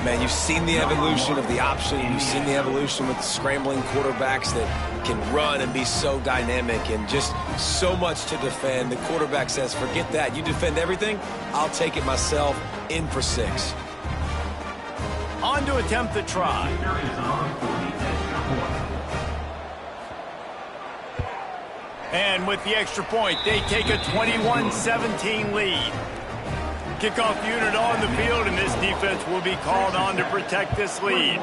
Man, you've seen the evolution of the option. You've seen the evolution with the scrambling quarterbacks that can run and be so dynamic and just so much to defend. The quarterback says, forget that. You defend everything, I'll take it myself. In for 6. On to attempt the try. And with the extra point, they take a 21-17 lead. Kickoff unit on the field, and this defense will be called on to protect this lead.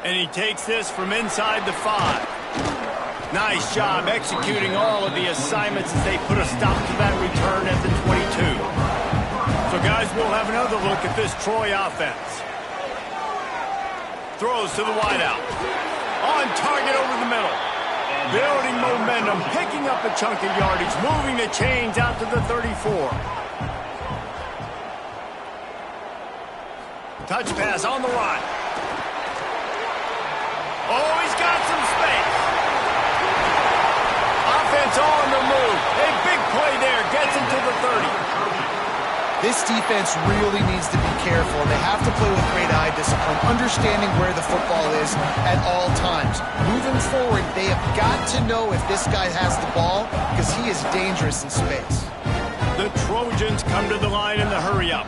And he takes this from inside the 5. Nice job executing all of the assignments as they put a stop to that return at the 22. So, guys, we'll have another look at this Troy offense. Throws to the wideout. On target over the middle. Building momentum, picking up a chunk of yardage, moving the chains out to the 34. Touch pass on the run. Oh, he's got some space. Offense on the move. A big play there, gets him to the 30. This defense really needs to be careful, and they have to play with great eye discipline, understanding where the football is at all times. Moving forward, they have got to know if this guy has the ball, because he is dangerous in space. The Trojans come to the line in the hurry-up.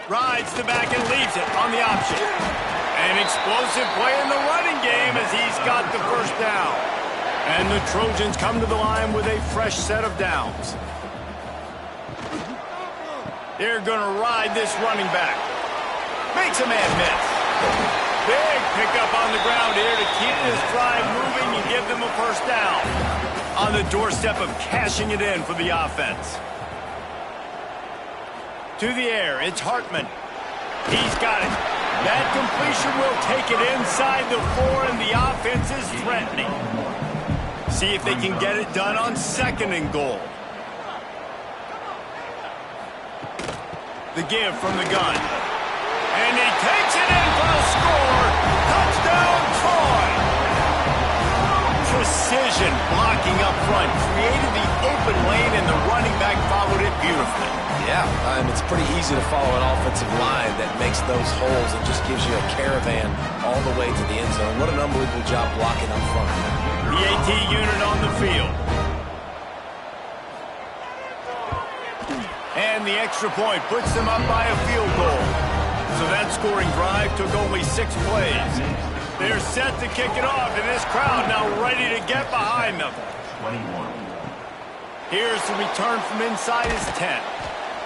Rides the back and leaves it on the option. An explosive play in the running game as he's got the first down. And the Trojans come to the line with a fresh set of downs. They're going to ride this running back. Makes a man miss. Big pickup on the ground here to keep this drive moving and give them a first down. On the doorstep of cashing it in for the offense. To the air, it's Hartman. He's got it. That completion will take it inside the 4, and the offense is threatening. See if they can get it done on 2nd and goal. The give from the gun. And he takes it in for the score. Touchdown, Troy! Precision blocking up front. Created the open lane, and the running back followed it beautifully. Yeah, it's pretty easy to follow an offensive line that makes those holes and just gives you a caravan all the way to the end zone. What an unbelievable job blocking up front. The AT unit on the field. And the extra point puts them up by a field goal. So that scoring drive took only 6 plays. They're set to kick it off, and this crowd now ready to get behind them. Here's the return from inside his 10.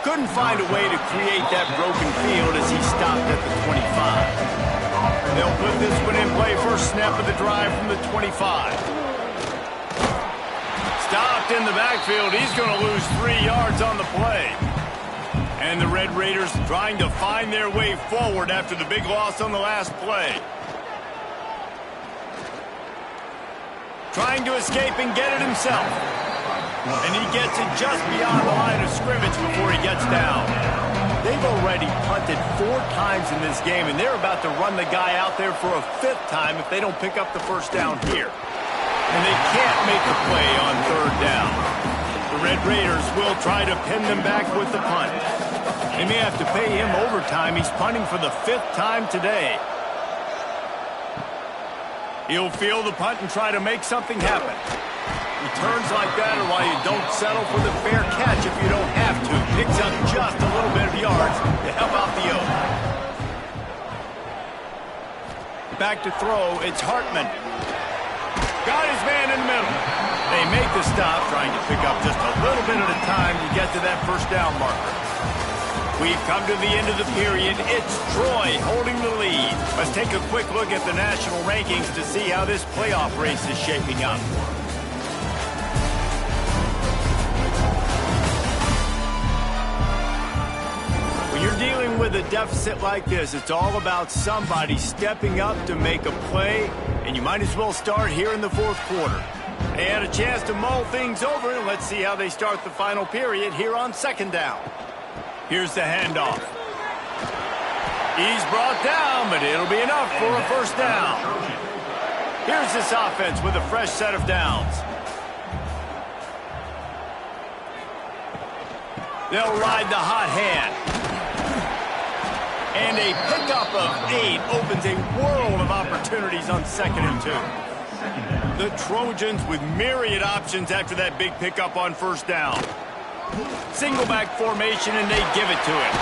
Couldn't find a way to create that broken field as he stopped at the 25. They'll put this one in play first snap of the drive from the 25. Stopped in the backfield. He's going to lose 3 yards on the play. And the Red Raiders trying to find their way forward after the big loss on the last play. Trying to escape and get it himself. And he gets it just beyond the line of scrimmage before he gets down. They've already punted 4 times in this game, and they're about to run the guy out there for a 5th time if they don't pick up the first down here. And they can't make a play on 3rd down. The Red Raiders will try to pin them back with the punt. They may have to pay him overtime. He's punting for the 5th time today. He'll field the punt and try to make something happen. Returns like that are why you don't settle for the fair catch if you don't have to. Picks up just a little bit of yards to help out the oath. Back to throw, it's Hartman. Got his man in the middle. They make the stop, trying to pick up just a little bit at a time to get to that first down marker. We've come to the end of the period. It's Troy holding the lead. Let's take a quick look at the national rankings to see how this playoff race is shaping up. When you're dealing with a deficit like this, it's all about somebody stepping up to make a play, and you might as well start here in the 4th quarter. They had a chance to mull things over, and let's see how they start the final period here on 2nd down. Here's the handoff. He's brought down, but it'll be enough for a first down. Here's this offense with a fresh set of downs. They'll ride the hot hand. And a pickup of 8 opens a world of opportunities on 2nd and 2. The Trojans with myriad options after that big pickup on first down. Single back formation, and they give it to him.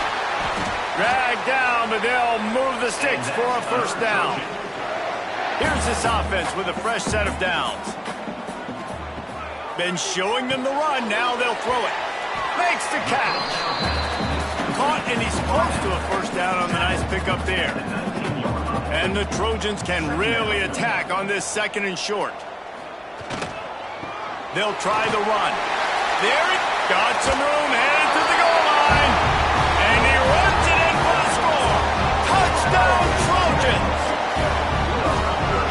Drag down, but they'll move the sticks for a first down. Here's this offense with a fresh set of downs. Been showing them the run, now they'll throw it. Makes the catch. Caught, and he's close to a first down on the nice pickup there. And the Trojans can really attack on this 2nd and short. They'll try the run. There he got some room, headed to the goal line. And he runs it in for the score. Touchdown, Trojans!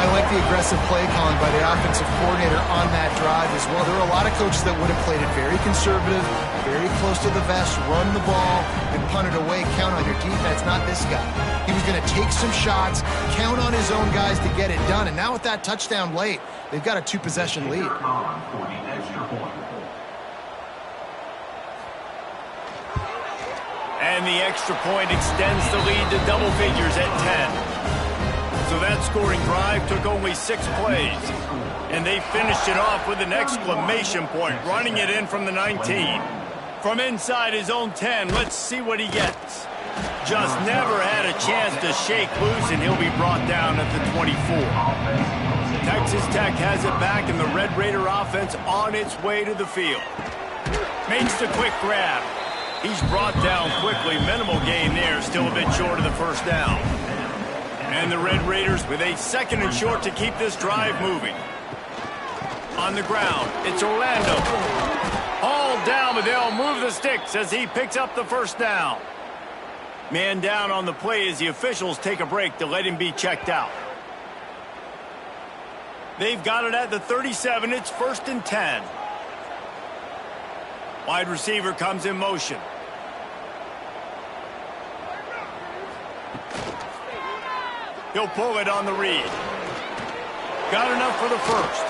I like the aggressive play calling by the offensive coordinator on that drive as well. There are a lot of coaches that would have played it very conservative, very close to the vest, run the ball, and punt it away, count on your defense, not this guy. He was going to take some shots, count on his own guys to get it done, and now with that touchdown late, they've got a 2-possession lead. And the extra point extends the lead to double figures at 10. So that scoring drive took only 6 plays. And they finished it off with an exclamation point, running it in from the 19. From inside his own 10, let's see what he gets. Just never had a chance to shake loose, and he'll be brought down at the 24. Texas Tech has it back, and the Red Raider offense on its way to the field. Makes the quick grab. He's brought down quickly. Minimal gain there, still a bit short of the first down. And the Red Raiders with a 2nd and short to keep this drive moving. On the ground, it's Orlando. Hauled down, but they'll move the sticks as he picks up the first down. Man down on the play as the officials take a break to let him be checked out. They've got it at the 37. It's 1st and 10. Wide receiver comes in motion. He'll pull it on the read. Got enough for the first.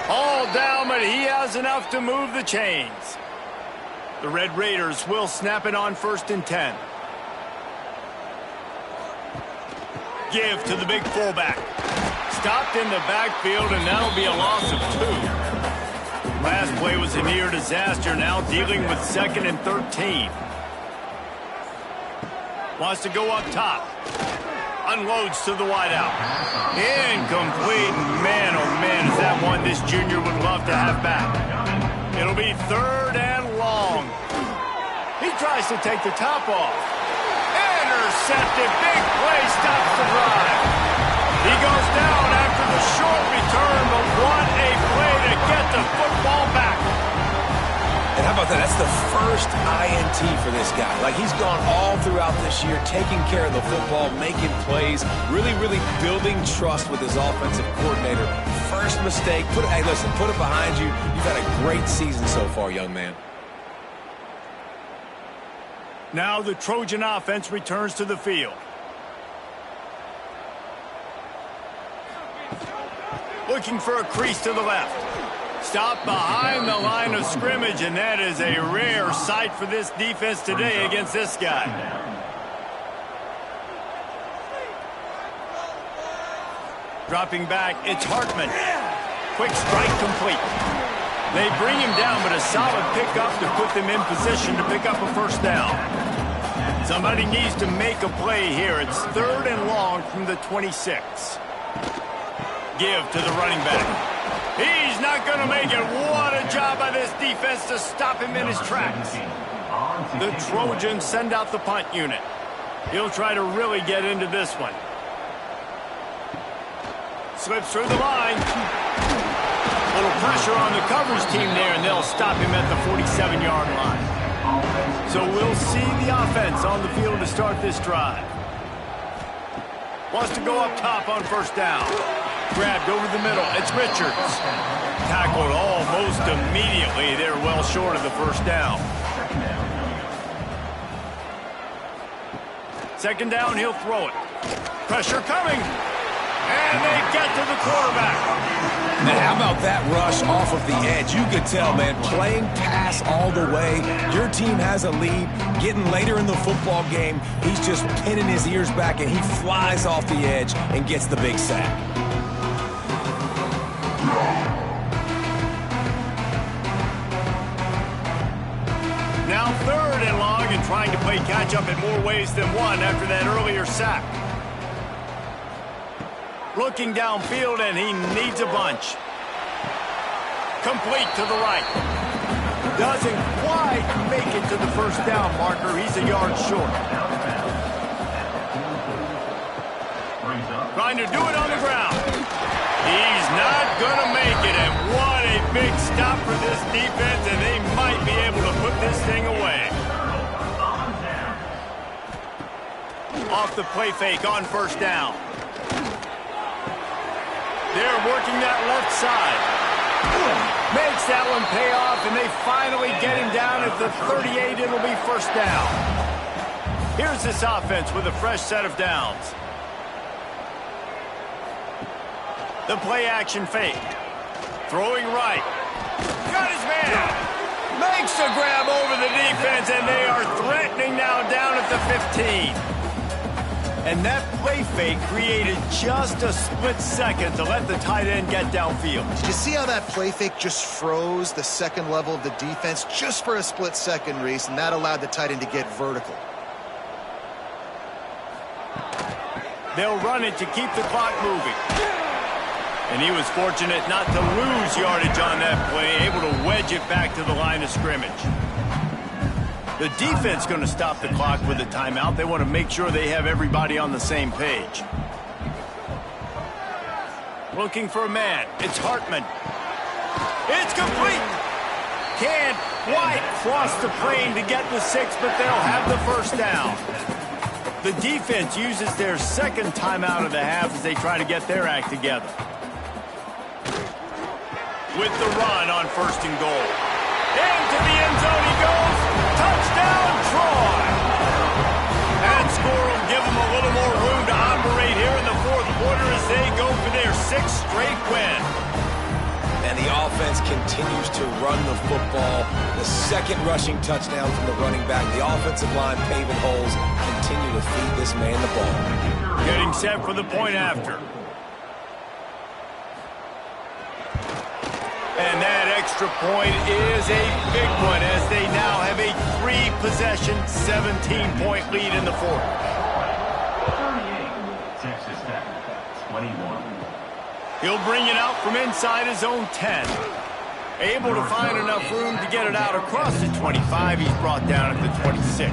All down, but he has enough to move the chains. The Red Raiders will snap it on 1st and 10. Give to the big fullback. Stopped in the backfield, and that'll be a loss of 2. Last play was a near disaster, now dealing with 2nd and 13. Wants to go up top. Unloads to the wideout. Incomplete. Man, oh man, is that one this junior would love to have back. It'll be 3rd and long. He tries to take the top off. Intercepted. Big play stops the drive. He goes down after the short return, but what a play to get the football back. And how about that? That's the first INT for this guy. Like, he's gone all throughout this year, taking care of the football, making plays, really, really building trust with his offensive coordinator. First mistake. Hey, listen, put it behind you. You've had a great season so far, young man. Now the Trojan offense returns to the field. Looking for a crease to the left. Stop behind the line of scrimmage, and that is a rare sight for this defense today against this guy. Dropping back, it's Hartman. Quick strike complete. They bring him down, but a solid pickup to put them in position to pick up a first down. Somebody needs to make a play here. It's 3rd and long from the 26. Give to the running back. He's not going to make it. What a job by this defense to stop him in his tracks. The Trojans send out the punt unit. He'll try to really get into this one. Slips through the line. A little pressure on the coverage team there, and they'll stop him at the 47-yard line. So we'll see the offense on the field to start this drive. Wants to go up top on first down. Grabbed over the middle. It's Richards. Tackled almost immediately. They're well short of the first down. Second down, he'll throw it. Pressure coming. And they get to the quarterback. Now, how about that rush off of the edge? You could tell, man, playing pass all the way. Your team has a lead. Getting later in the football game, he's just pinning his ears back, and he flies off the edge and gets the big sack. Now 3rd and long, and trying to play catch-up in more ways than one after that earlier sack. Looking downfield, and he needs a bunch. Complete to the right. Doesn't quite make it to the first down marker. He's a yard short. Trying to do it on the ground. He's not going to make it, and what a big stop for this defense, and they might be able to put this thing away. Off the play fake on first down. They're working that left side. Makes that one pay off, and they finally get him down at the 38. It'll be first down. Here's this offense with a fresh set of downs. The play action fake. Throwing right. Got his man. Makes a grab over the defense, and they are threatening now down at the 15. And that play fake created just a split second to let the tight end get downfield. Did you see how that play fake just froze the second level of the defense just for a split second, Reese, and that allowed the tight end to get vertical? They'll run it to keep the clock moving. And he was fortunate not to lose yardage on that play, able to wedge it back to the line of scrimmage. The defense going to stop the clock with a timeout. They want to make sure they have everybody on the same page. Looking for a man. It's Hartman. It's complete. Can't quite cross the plane to get the 6, but they'll have the first down. The defense uses their second timeout of the half as they try to get their act together. With the run on 1st and goal. Into the end zone he goes. Touchdown, Troy! That score will give them a little more room to operate here in the 4th quarter as they go for their 6th straight win. And the offense continues to run the football. The second rushing touchdown from the running back. The offensive line paving holes. Continue to feed this man the ball. Getting set for the point after. And that extra point is a big one as they now have a 3-possession, 17-point lead in the 4th. 38, Texas Tech, 21. He'll bring it out from inside his own 10. Able to find enough room to get it out across the 25. He's brought down at the 26.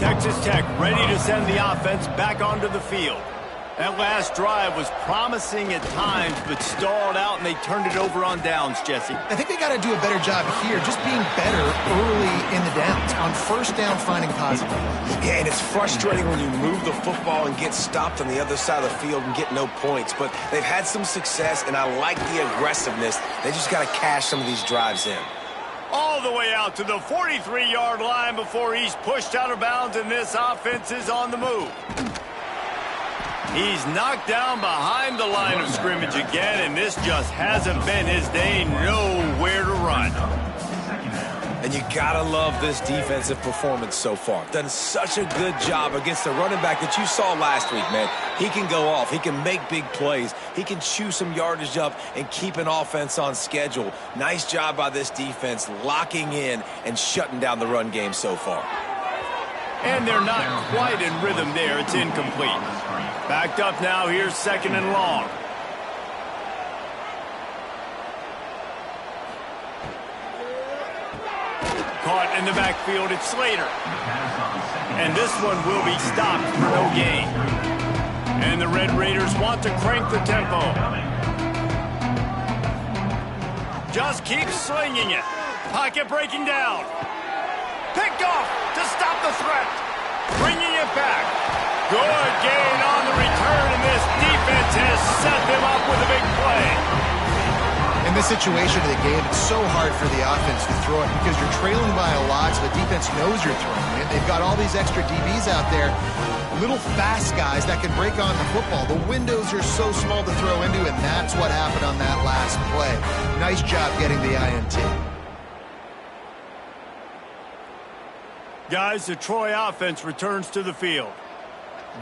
Texas Tech ready to send the offense back onto the field. That last drive was promising at times, but stalled out, and they turned it over on downs, Jesse. I think they got to do a better job here, just being better early in the downs. On first down, finding positive. Yeah, and it's frustrating when you move the football and get stopped on the other side of the field and get no points. But they've had some success, and I like the aggressiveness. They just got to cash some of these drives in. All the way out to the 43-yard line before he's pushed out of bounds, and this offense is on the move. He's knocked down behind the line of scrimmage again, and this just hasn't been his day. Nowhere to run. And you gotta love this defensive performance so far. Done such a good job against the running back that you saw last week, man. He can go off. He can make big plays. He can chew some yardage up and keep an offense on schedule. Nice job by this defense locking in and shutting down the run game so far. And they're not quite in rhythm there. It's incomplete. Backed up now. Here's 2nd and long. Caught in the backfield. It's Slater. And this one will be stopped for no gain. And the Red Raiders want to crank the tempo. Just keep slinging it. Pocket breaking down. Picked off to stop the threat. Bringing it back. Good gain on the return, and this defense has set them up with a big play. And this situation of the game, it's so hard for the offense to throw it because you're trailing by a lot, so the defense knows you're throwing it. They've got all these extra DBs out there, little fast guys that can break on the football. The windows are so small to throw into, and that's what happened on that last play. Nice job getting the INT. Guys, the Troy offense returns to the field.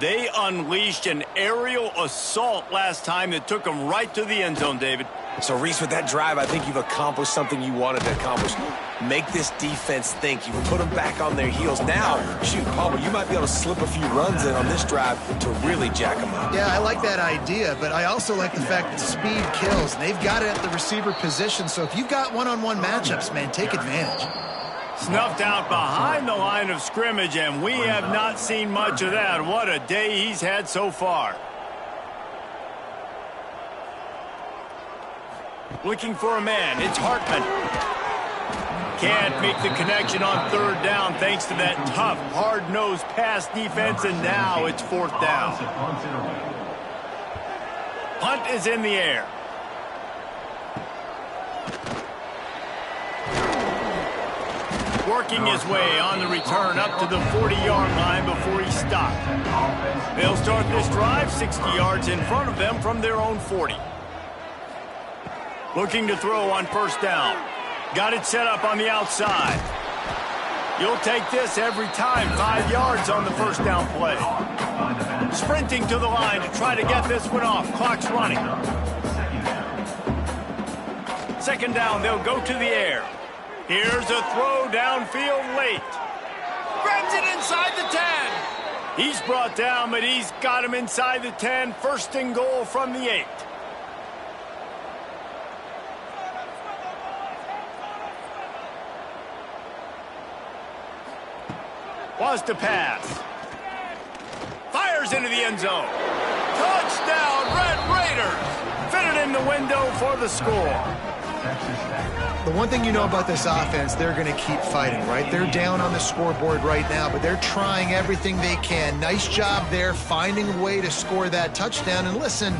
They unleashed an aerial assault last time that took them right to the end zone, David. So, Reese, with that drive, I think you've accomplished something you wanted to accomplish. Make this defense think. You put them back on their heels. Now, shoot, Palmer, you might be able to slip a few runs in on this drive to really jack them up. Yeah, I like that idea, but I also like the fact that speed kills. They've got it at the receiver position, so if you've got one-on-one matchups, man, take advantage. Snuffed out behind the line of scrimmage, and we have not seen much of that. What a day he's had so far. Looking for a man. It's Hartman. Can't make the connection on third down thanks to that tough, hard-nosed pass defense, and now it's fourth down. Punt is in the air. Working his way on the return up to the 40-yard line before he stopped. They'll start this drive 60 yards in front of them from their own 40. Looking to throw on first down. Got it set up on the outside. You'll take this every time. 5 yards on the first down play. Sprinting to the line to try to get this one off. Clock's running. Second down, they'll go to the air. Here's a throw downfield late. Grabs it inside the 10. He's brought down, but he's got him inside the 10. First and goal from the 8. Wants to pass. Fires into the end zone. Touchdown, Red Raiders. Fitted in the window for the score. The one thing you know about this offense, they're going to keep fighting, right? They're down on the scoreboard right now, but they're trying everything they can. Nice job there, finding a way to score that touchdown. And listen,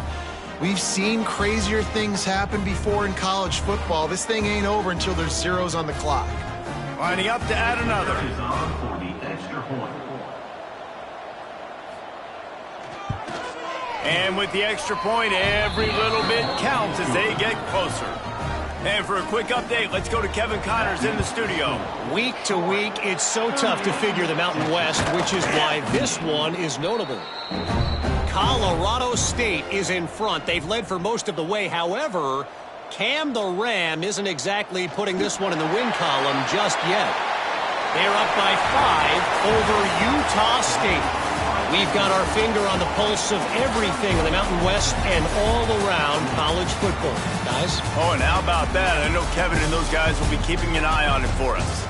we've seen crazier things happen before in college football. This thing ain't over until there's zeros on the clock. Lining up to add another. And with the extra point, every little bit counts as they get closer. And for a quick update, let's go to Kevin Connors in the studio. Week to week, it's so tough to figure the Mountain West, which is why this one is notable. Colorado State is in front. They've led for most of the way. However, Cam the Ram isn't exactly putting this one in the win column just yet. They're up by 5 over Utah State. We've got our finger on the pulse of everything in the Mountain West and all around college football. Guys? Oh, and how about that? I know Kevin and those guys will be keeping an eye on it for us.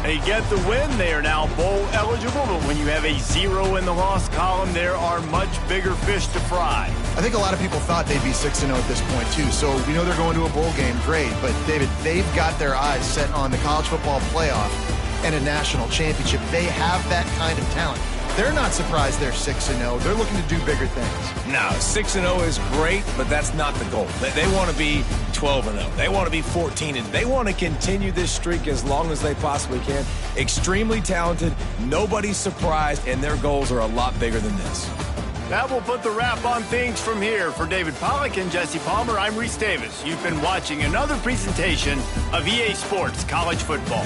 They get the win. They are now bowl eligible, but when you have a 0 in the loss column, there are much bigger fish to fry. I think a lot of people thought they'd be 6-0 at this point, too. So we know they're going to a bowl game. Great. But, David, they've got their eyes set on the college football playoff and a national championship. They have that kind of talent. They're not surprised they're 6-0. They're looking to do bigger things. No, 6-0 is great, but that's not the goal. They want to be 12-0. They want to be 14-0. They want to continue this streak as long as they possibly can. Extremely talented. Nobody's surprised, and their goals are a lot bigger than this. That will put the wrap on things from here. For David Pollack and Jesse Palmer, I'm Reese Davis. You've been watching another presentation of EA Sports College Football.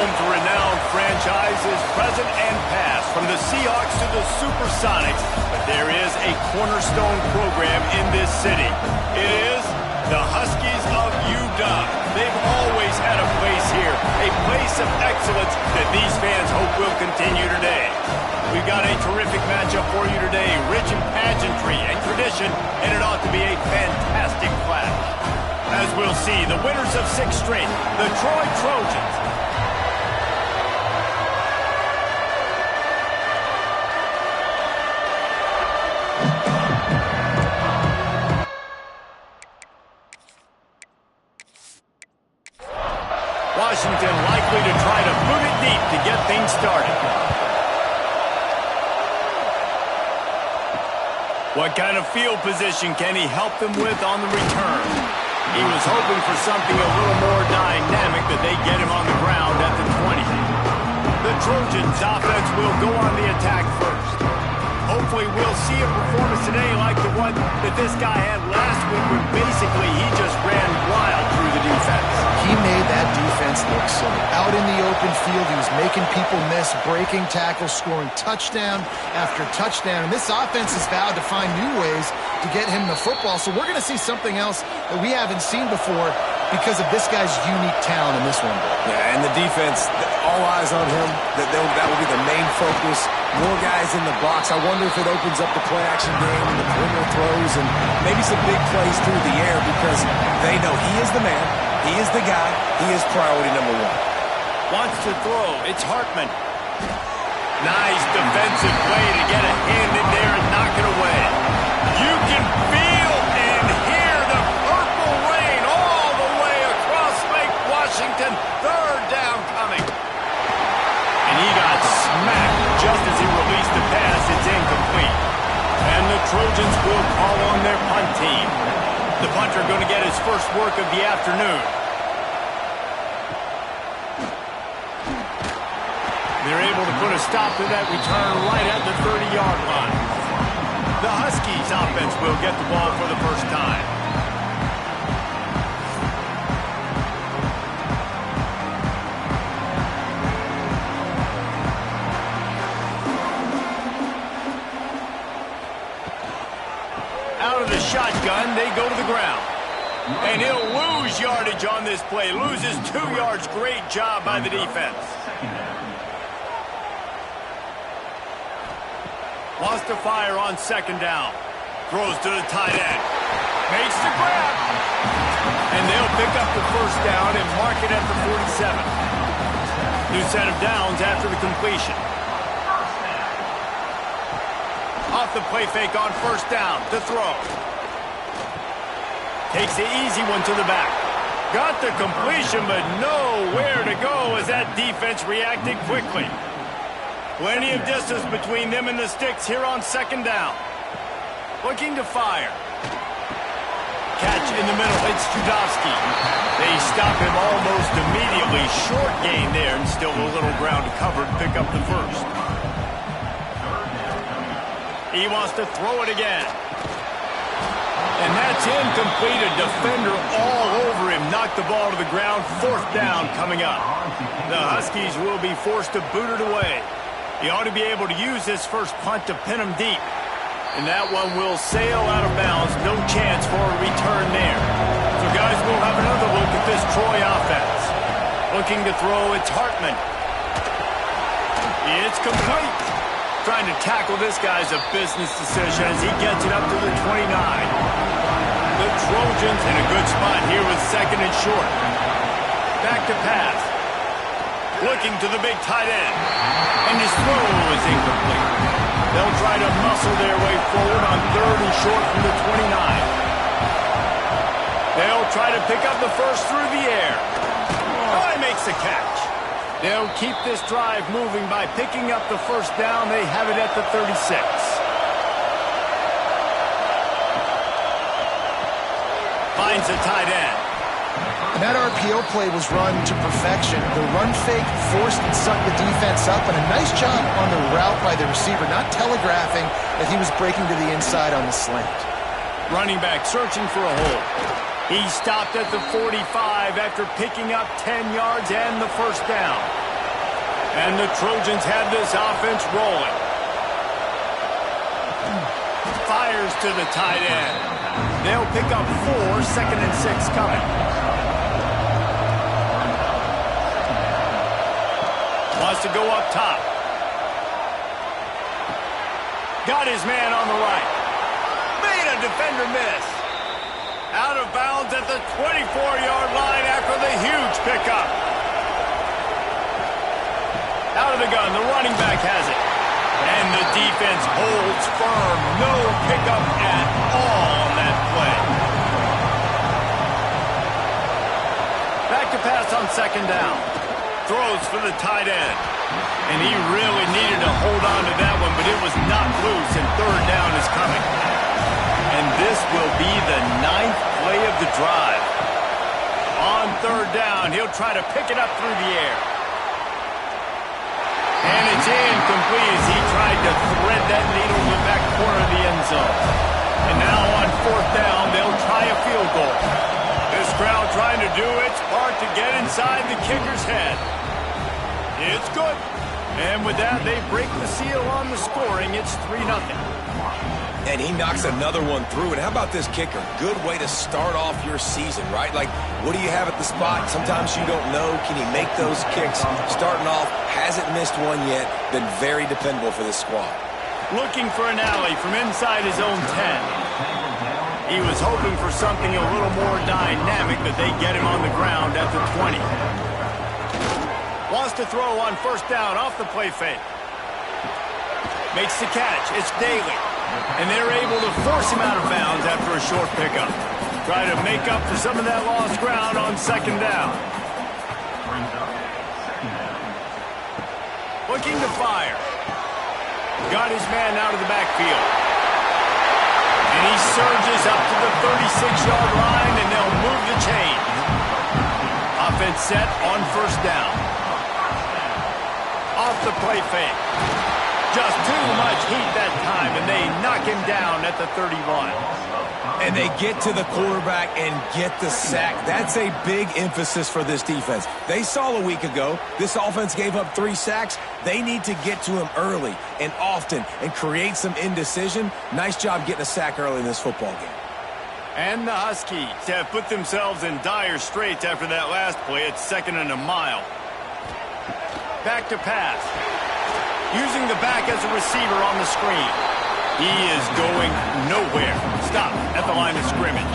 home to renowned franchises, present and past, from the Seahawks to the Supersonics. But there is a cornerstone program in this city. It is the Huskies of UW. They've always had a place here, a place of excellence that these fans hope will continue today. We've got a terrific matchup for you today, rich in pageantry and tradition, and it ought to be a fantastic clash. As we'll see, the winners of 6 straight, the Troy Trojans. Washington likely to try to boot it deep to get things started. What kind of field position can he help them with on the return? He was hoping for something a little more dynamic, but they get him on the ground at the 20. The Trojans' offense will go on the attack first. Hopefully we'll see a performance today like the one that this guy had last week when basically he just ran wild through the defense. He made that defense look silly. Out in the open field, he was making people miss, breaking tackles, scoring touchdown after touchdown. And this offense has vowed to find new ways to get him the football. So we're going to see something else that we haven't seen before because of this guy's unique talent in this one. Yeah, and the defense, all eyes on him. That will be the main focus. More guys in the box. I wonder if it opens up the play-action game and the perimeter throws and maybe some big plays through the air because they know he is the man. He is the guy. He is priority number 1. Wants to throw. It's Hartman. Nice defensive play to get a hand in there and knock it away. You can feel and hear the purple rain all the way across Lake Washington. 3rd down coming. And he got smacked just as he released the pass. It's incomplete. And the Trojans will call on their punt team. The punter going to get his first work of the afternoon. They're able to put a stop to that return right at the 30-yard line. The Huskies offense will get the ball for the first time. Out of the shotgun, they go to the ground. And he'll lose yardage on this play. Loses 2 yards. Great job by the defense. Wants to fire on 2nd down. Throws to the tight end. Makes the grab. And they'll pick up the 1st down and mark it at the 47. New set of downs after the completion. Off the play fake on 1st down to throw. Takes the easy one to the back. Got the completion, but nowhere to go as that defense reacted quickly. Plenty of distance between them and the sticks here on 2nd down. Looking to fire. Catch in the middle. It's Judowski. They stop him almost immediately. Short gain there and still a little ground covered. Pick up the 1st. He wants to throw it again. And that's incomplete. A defender all over him. Knocked the ball to the ground. 4th down coming up. The Huskies will be forced to boot it away. He ought to be able to use this first punt to pin him deep. And that one will sail out of bounds. No chance for a return there. So, guys, we'll have another look at this Troy offense. Looking to throw, it's Hartman. It's complete. Trying to tackle this guy's a business decision as he gets it up to the 29. The Trojans in a good spot here with 2nd and short. Back to pass. Looking to the big tight end. And his throw is incomplete. They'll try to muscle their way forward on 3rd and short from the 29. They'll try to pick up the 1st through the air. Oh, he makes the catch. They'll keep this drive moving by picking up the 1st down. They have it at the 36. Finds the tight end. And that RPO play was run to perfection. The run fake forced and sucked the defense up, and a nice job on the route by the receiver, not telegraphing that he was breaking to the inside on the slant. Running back searching for a hole. He stopped at the 45 after picking up 10 yards and the 1st down. And the Trojans have this offense rolling. Fires to the tight end. They'll pick up 4, 2nd and 6 coming. Wants to go up top. Got his man on the right. Made a defender miss. Out of bounds at the 24-yard line after the huge pickup. Out of the gun, the running back has it. And the defense holds firm. No pickup at all on that play. Back to pass on 2nd down. Throws for the tight end. And he really needed to hold on to that one, but it was knocked loose, and 3rd down is coming. And this will be the 9th play of the drive. On 3rd down, he'll try to pick it up through the air. And it's incomplete as he tried to thread that needle to the back corner of the end zone. And now on 4th down, they'll try a field goal. This crowd trying to do its part to get inside the kicker's head. It's good. And with that, they break the seal on the scoring. It's 3-0. And he knocks another one through. And how about this kicker? Good way to start off your season, right? Like, what do you have at the spot? Sometimes you don't know. Can he make those kicks? Starting off, hasn't missed one yet. Been very dependable for this squad. Looking for an alley from inside his own 10. He was hoping for something a little more dynamic, but they get him on the ground at the 20. Wants to throw on 1st down off the play fake. Makes the catch. It's Daly. And they're able to force him out of bounds after a short pickup. Try to make up for some of that lost ground on 2nd down. Looking to fire. Got his man out of the backfield. And he surges up to the 36-yard line, and they'll move the chain. Offense set on 1st down. Off the play fake. Just too much heat that time, and they knock him down at the 31. And they get to the quarterback and get the sack. That's a big emphasis for this defense. They saw a week ago, this offense gave up 3 sacks. They need to get to him early and often and create some indecision. Nice job getting a sack early in this football game. And the Huskies have put themselves in dire straits after that last play. It's 2nd and a mile. Back to pass. Using the back as a receiver on the screen. He is going nowhere. Stop at the line of scrimmage.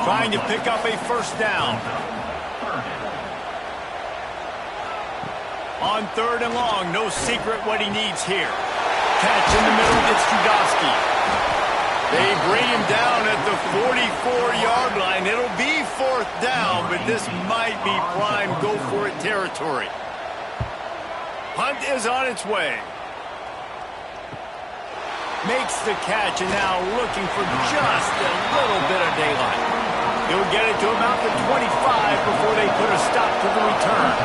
Trying to pick up a 1st down. On 3rd and long, no secret what he needs here. Catch in the middle gets Judowski. They bring him down at the 44-yard line. It'll be 4th down, but this might be prime go-for-it territory. Hunt is on its way. Makes the catch, and now looking for just a little bit of daylight. He'll get it to about the 25 before they put a stop to the return.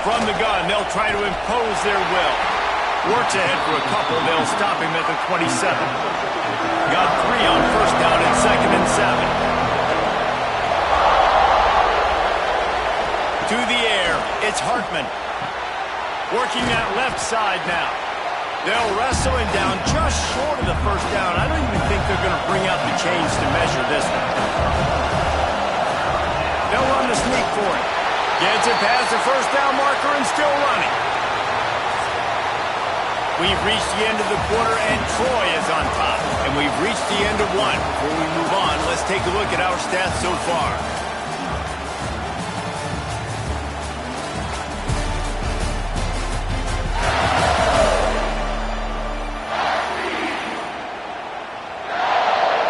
From the gun, they'll try to impose their will. Works ahead for a couple. They'll stop him at the 27. Got 3 on 1st down and 2nd and 7. To the air, it's Hartman. Working that left side now. They'll wrestle him down just short of the 1st down. I don't even think they're going to bring out the chains to measure this one. They'll run the sneak for it. Gets it past the 1st down marker and still running. We've reached the end of the quarter, and Troy is on top. And we've reached the end of one. Before we move on, let's take a look at our stats so far.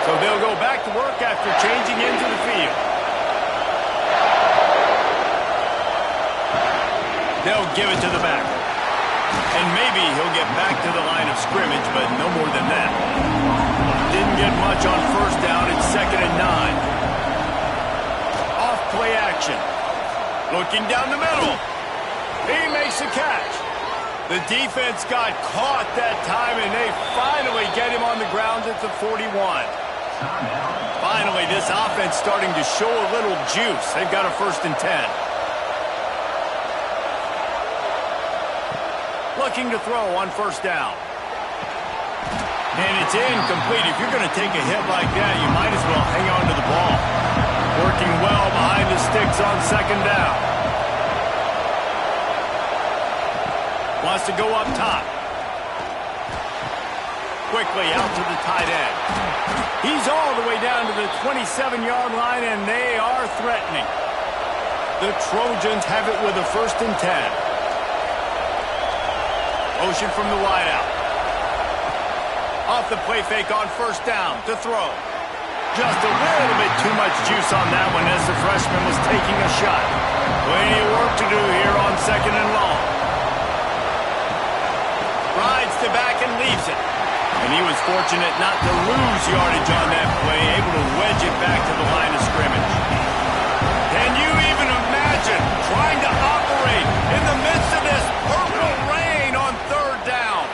So they'll go back to work after changing into the field. They'll give it to the back. And maybe he'll get back to the line of scrimmage, but no more than that. Didn't get much on 1st down. It's 2nd and 9. Off play action. Looking down the middle. He makes a catch. The defense got caught that time, and they finally get him on the ground at the 41. Finally, this offense starting to show a little juice. They've got a 1st and 10. Looking to throw on first down. And it's incomplete. If you're going to take a hit like that, you might as well hang on to the ball. Working well behind the sticks on second down. Wants to go up top. Quickly out to the tight end. He's all the way down to the 27-yard line, and they are threatening. The Trojans have it with a 1st and 10. Motion from the wideout. Off the play fake on first down to throw. Just a little bit too much juice on that one as the freshman was taking a shot. Plenty of work to do here on 2nd and long. Rides to back and leaves it. And he was fortunate not to lose yardage on that play, able to wedge it back to the line of scrimmage. Can you even imagine trying to operate in the midst of this purple rain on 3rd down?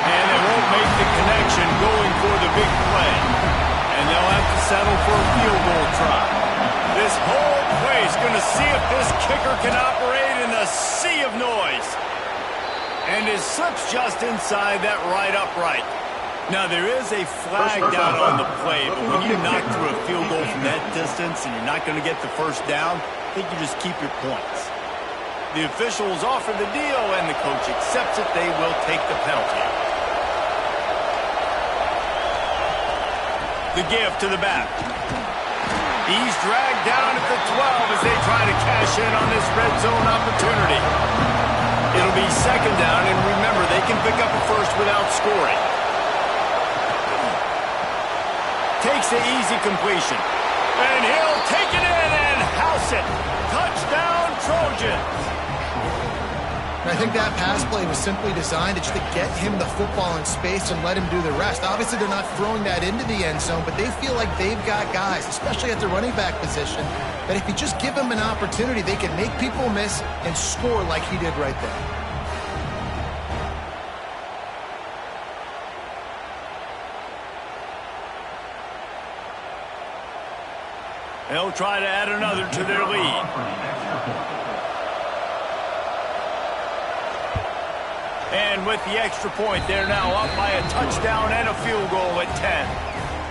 And they won't make the connection going for the big play. And they'll have to settle for a field goal try. This whole play is going to see if this kicker can operate in the sea of noise. And his slips just inside that right upright. Now, there is a flag down on the play, but when you knock through a field goal from that distance and you're not going to get the first down, I think you just keep your points. The officials offer the deal, and the coach accepts it. They will take the penalty. The give to the back. He's dragged down at the 12 as they try to cash in on this red zone opportunity. It'll be 2nd down, and remember, they can pick up a first without scoring. Takes the easy completion. And he'll take it in and house it. Touchdown, Trojans. I think that pass play was simply designed to get him the football in space and let him do the rest. Obviously, they're not throwing that into the end zone, but they feel like they've got guys, especially at the running back position, that if you just give them an opportunity, they can make people miss and score like he did right there. They'll try to add another to their lead. And with the extra point, they're now up by a touchdown and a field goal at 10.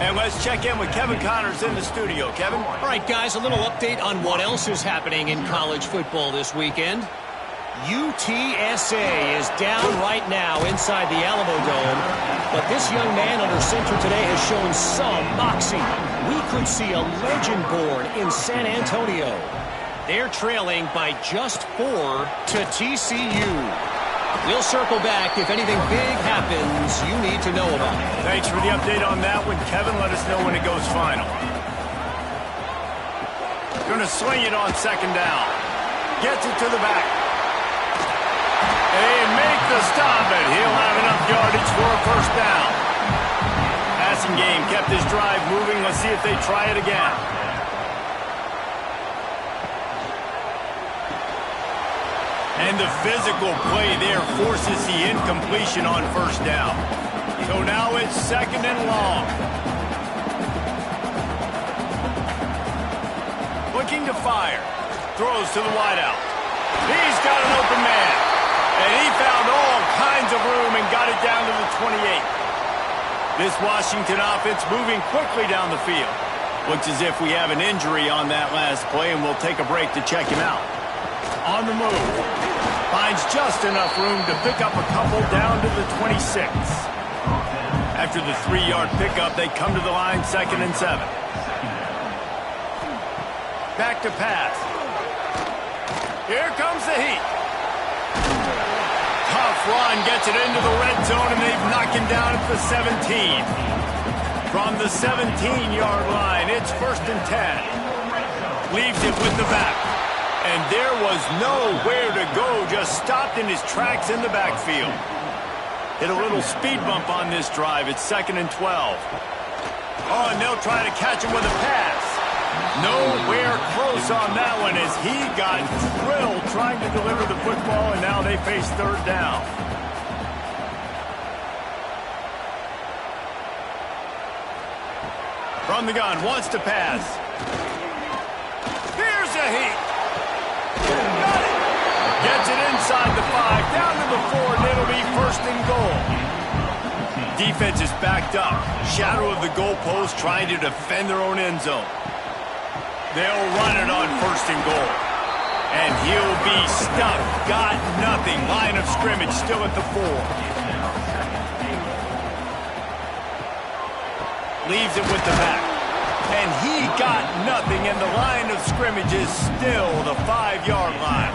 And let's check in with Kevin Connors in the studio. Kevin? All right, guys, a little update on what else is happening in college football this weekend. UTSA is down right now inside the Alamo Dome, but this young man under center today has shown some moxie. We could see a legend born in San Antonio. They're trailing by just 4 to TCU. We'll circle back if anything big happens you need to know about. Thanks for the update on that one, Kevin. Let us know when it goes final. Going to swing it on 2nd down. Gets it to the back. They make the stop, and he'll have enough yardage for a first down. Passing game kept his drive moving. Let's see if they try it again. And the physical play there forces the incompletion on first down. So now it's 2nd and long. Looking to fire. Throws to the wideout. He's got an open man. And he found all kinds of room and got it down to the 28. This Washington offense moving quickly down the field. Looks as if we have an injury on that last play, and we'll take a break to check him out. On the move. Finds just enough room to pick up a couple down to the 26. After the 3-yard pickup, they come to the line 2nd and 7. Back to pass. Here comes the heat. Tough run gets it into the red zone, and they've knocked him down at the 17. From the 17-yard line, it's 1st and 10. Leaves it with the back. And there was nowhere to go, just stopped in his tracks in the backfield. Hit a little speed bump on this drive. It's 2nd and 12. Oh, and they'll try to catch him with a pass. Nowhere close on that one as he got drilled trying to deliver the football, and now they face 3rd down. From the gun, wants to pass. Here's a heat. Got it. Gets it inside the 5, down to the 4, and it'll be first and goal. Defense is backed up. Shadow of the goalpost trying to defend their own end zone. They'll run it on first and goal. And he'll be stuck. Got nothing. Line of scrimmage still at the 4. Leaves it with the back. And he got nothing, and the line of scrimmage is still the 5-yard line.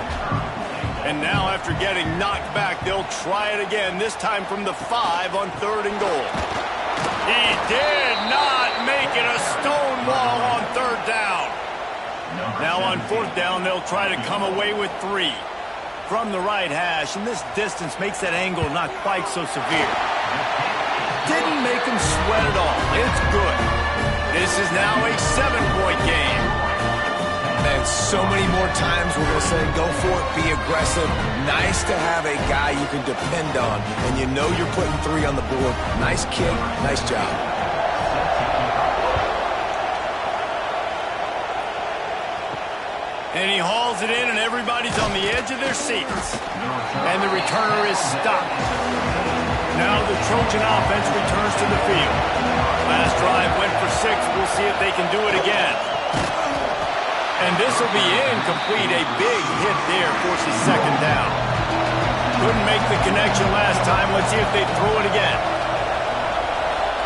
And now after getting knocked back, they'll try it again, this time from the 5 on 3rd and goal. He did not make it a stone wall on 3rd down. Now on 4th down, they'll try to come away with 3. From the right hash, and this distance makes that angle not quite so severe. Didn't make him sweat at all. It's good. This is now a 7-point game. And so many more times we're going to say, go for it, be aggressive. Nice to have a guy you can depend on, and you know you're putting 3 on the board. Nice kick, nice job. And he hauls it in, and everybody's on the edge of their seats. And the returner is stopped. Now the Trojan offense returns to the field. Last drive went for 6. We'll see if they can do it again. And this will be incomplete. A big hit there forces 2nd down. Couldn't make the connection last time. Let's see if they throw it again.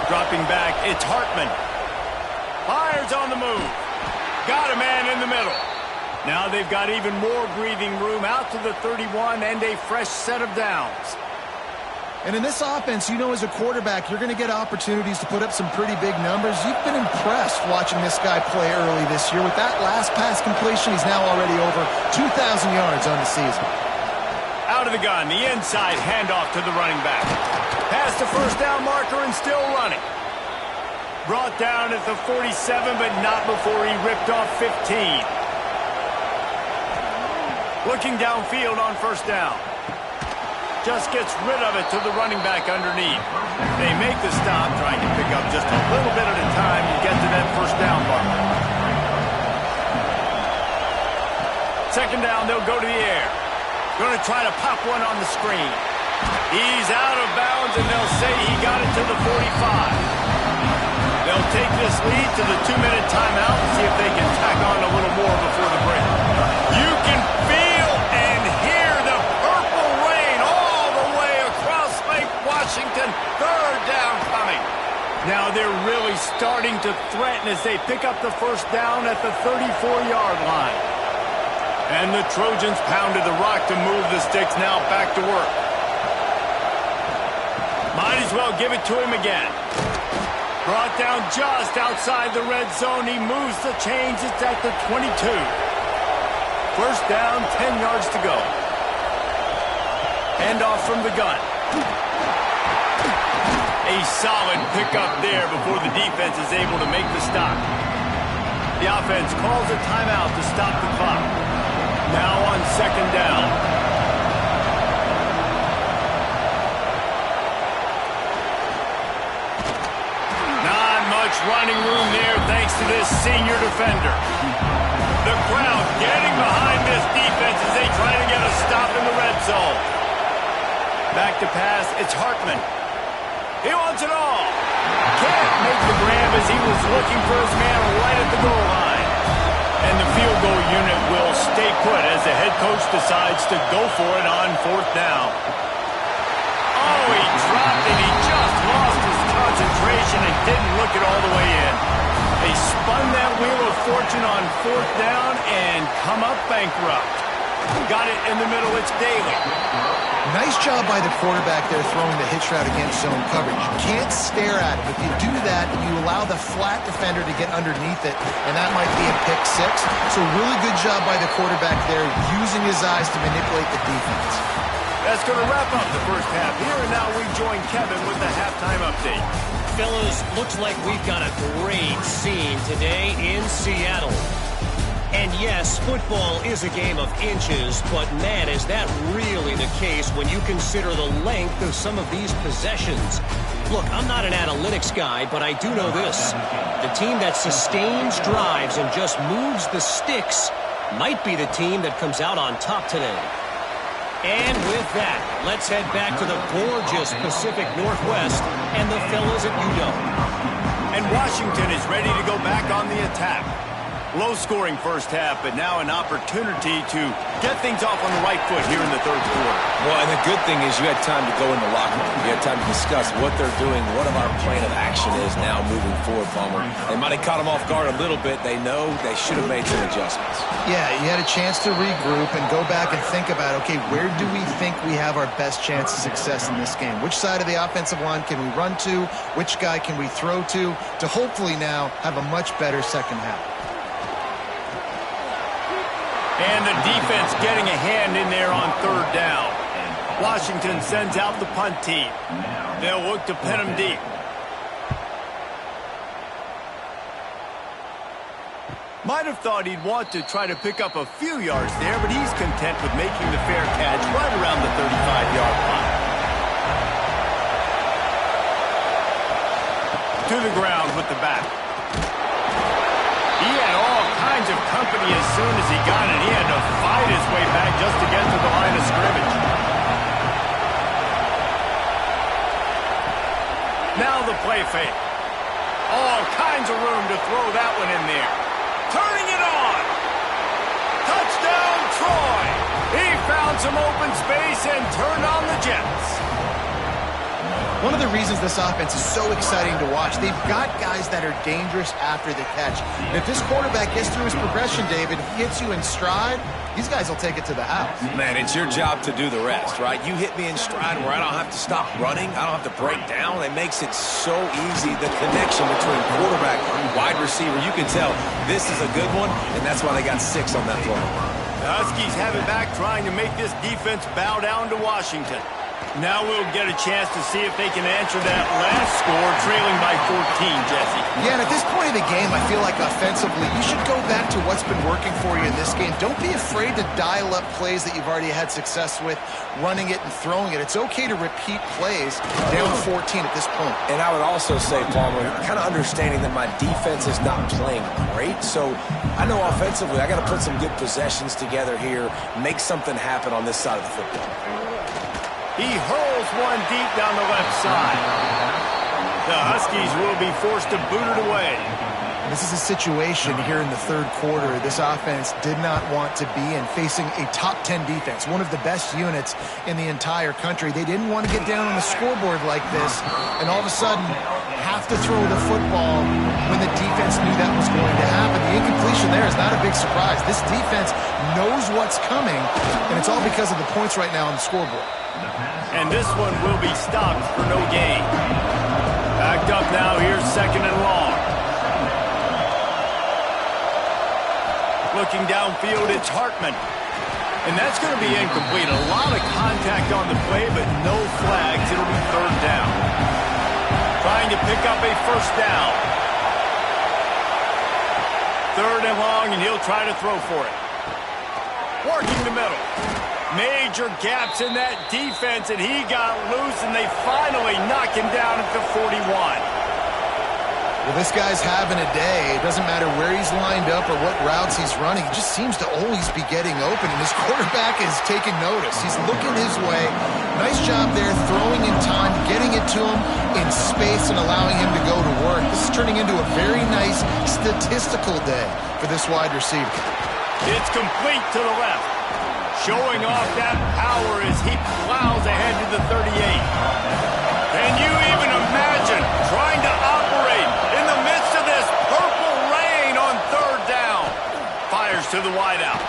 Dropping back, it's Hartman. Fires on the move. Got a man in the middle. Now they've got even more breathing room out to the 31 and a fresh set of downs. And in this offense, you know, as a quarterback, you're going to get opportunities to put up some pretty big numbers. You've been impressed watching this guy play early this year. With that last pass completion, he's now already over 2,000 yards on the season. Out of the gun, the inside handoff to the running back. Past the first down marker and still running. Brought down at the 47, but not before he ripped off 15. Looking downfield on first down. Just gets rid of it to the running back underneath. They make the stop, trying to pick up just a little bit at a time to get to that first down marker. 2nd down, they'll go to the air. Going to try to pop one on the screen. He's out of bounds, and they'll say he got it to the 45. They'll take this lead to the 2-minute timeout and see if they can tack on a little more before the break. You can feel and hear the purple rain all the way across Lake Washington. 3rd down coming. Now they're really starting to threaten as they pick up the first down at the 34-yard line. And the Trojans pounded the rock to move the sticks, now back to work. Might as well give it to him again. Brought down just outside the red zone. He moves the chains. It's at the 22. First down, 10 yards to go. Handoff from the gun. A solid pickup there before the defense is able to make the stop. The offense calls a timeout to stop the clock. Now on 2nd down. Not much running room there thanks to this senior defender. The crowd getting behind this defense as they try to get a stop in the red zone. Back to pass, it's Hartman. He wants it all. Can't make the grab as he was looking for his man right at the goal line. And the field goal unit will stay put as the head coach decides to go for it on 4th down. Oh, he dropped it. He just lost his concentration and didn't look it all the way in. They spun that wheel of fortune on 4th down and come up bankrupt. Got it in the middle. It's Daly. Nice job by the quarterback there throwing the hitch route against zone coverage. You can't stare at it. If you do that, you allow the flat defender to get underneath it, and that might be a pick 6. So really good job by the quarterback there, using his eyes to manipulate the defense. That's going to wrap up the first half. Here and now we join Kevin with the halftime update. Fellas, looks like we've got a great scene today in Seattle. And yes, football is a game of inches, but man, is that really the case when you consider the length of some of these possessions. Look, I'm not an analytics guy, but I do know this. The team that sustains drives and just moves the sticks might be the team that comes out on top today. And with that, let's head back to the gorgeous Pacific Northwest and the fellas at UW. And Washington is ready to go back on the attack. Low-scoring first half, but now an opportunity to get things off on the right foot here in the third quarter. Well, and the good thing is you had time to go in the locker room. You had time to discuss what they're doing, what our plan of action is now moving forward, Palmer. They might have caught them off guard a little bit. They know they should have made some adjustments. Yeah, you had a chance to regroup and go back and think about, okay, where do we think we have our best chance of success in this game? Which side of the offensive line can we run to? Which guy can we throw to hopefully now have a much better second half? And the defense getting a hand in there on third down. Washington sends out the punt team. They'll look to pin them deep. Might have thought he'd want to try to pick up a few yards there, but he's content with making the fair catch right around the 35-yard line. To the ground with the back. He had all kinds of company as soon as he got it. He had to fight his way back just to get to the line of scrimmage. Now the play fake. All kinds of room to throw that one in there. Turning it on. Touchdown, Troy. He found some open space and turned on the Jets. One of the reasons this offense is so exciting to watch, they've got guys that are dangerous after the catch. And if this quarterback gets through his progression, David, he hits you in stride, these guys will take it to the house. Man, it's your job to do the rest, right? You hit me in stride where I don't have to stop running. I don't have to break down. It makes it so easy. The connection between quarterback and wide receiver, you can tell this is a good one, and that's why they got 6 on that play. The Huskies have it back, trying to make this defense bow down to Washington. Now we'll get a chance to see if they can answer that last score, trailing by 14, Jesse. Yeah, and at this point of the game, I feel like offensively, you should go back to what's been working for you in this game. Don't be afraid to dial up plays that you've already had success with, running it and throwing it. It's okay to repeat plays down 14 at this point. And I would also say, Palmer, kind of understanding that my defense is not playing great, so I know offensively I got to put some good possessions together here, make something happen on this side of the football. He hurls one deep down the left side. The Huskies will be forced to boot it away. This is a situation here in the third quarter this offense did not want to be in, facing a top 10 defense, one of the best units in the entire country. They didn't want to get down on the scoreboard like this and all of a sudden have to throw the football when the defense knew that was going to happen. The incompletion there is not a big surprise. This defense knows what's coming, and it's all because of the points right now on the scoreboard. And this one will be stopped for no gain. Backed up now, here's 2nd and long. Looking downfield, it's Hartman. And that's going to be incomplete. A lot of contact on the play, but no flags. It'll be 3rd down. Trying to pick up a 1st down. 3rd and long, and he'll try to throw for it. Working the middle. Major gaps in that defense, and he got loose, and they finally knock him down at the 41. Well, this guy's having a day. It doesn't matter where he's lined up or what routes he's running. He just seems to always be getting open, and his quarterback is taking notice. He's looking his way. Nice job there, throwing in time, getting it to him in space and allowing him to go to work. This is turning into a very nice statistical day for this wide receiver. It's complete to the left. Showing off that power as he plows ahead to the 38. Can you even imagine trying to operate in the midst of this purple rain on 3rd down? Fires to the wideout.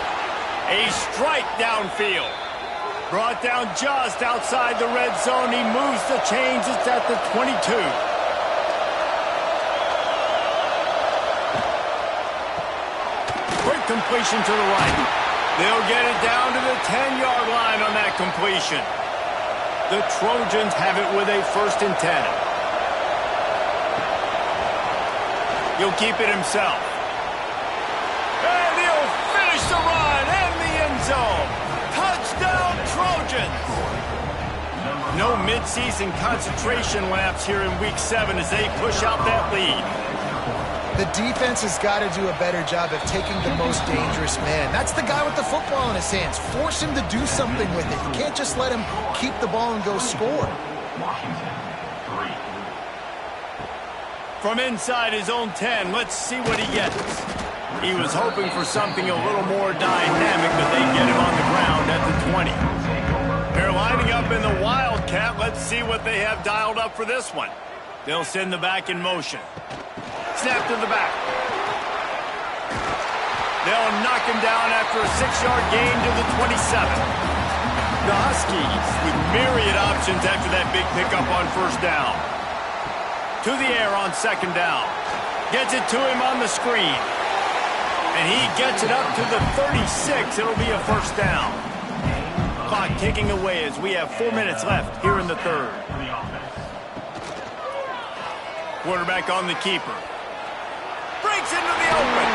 A strike downfield. Brought down just outside the red zone. He moves the chains. It's at the 22. Quick completion to the right. They'll get it down to the 10-yard line on that completion. The Trojans have it with a 1st and 10. He'll keep it himself. And he'll finish the run in the end zone. Touchdown, Trojans! No midseason concentration laps here in Week 7 as they push out that lead. The defense has got to do a better job of taking the most dangerous man. That's the guy with the football in his hands. Force him to do something with it. You can't just let him keep the ball and go score. Washington, 3. From inside his own 10, let's see what he gets. He was hoping for something a little more dynamic, but they get him on the ground at the 20. They're lining up in the Wildcat. Let's see what they have dialed up for this one. They'll send the back in motion. Snap to the back. They'll knock him down after a 6-yard gain to the 27. The Huskies with myriad options after that big pickup on first down. To the air on second down. Gets it to him on the screen. And he gets it up to the 36. It'll be a first down. Clock ticking away as we have 4 minutes left here in the third. Quarterback on the keeper. Breaks into the open.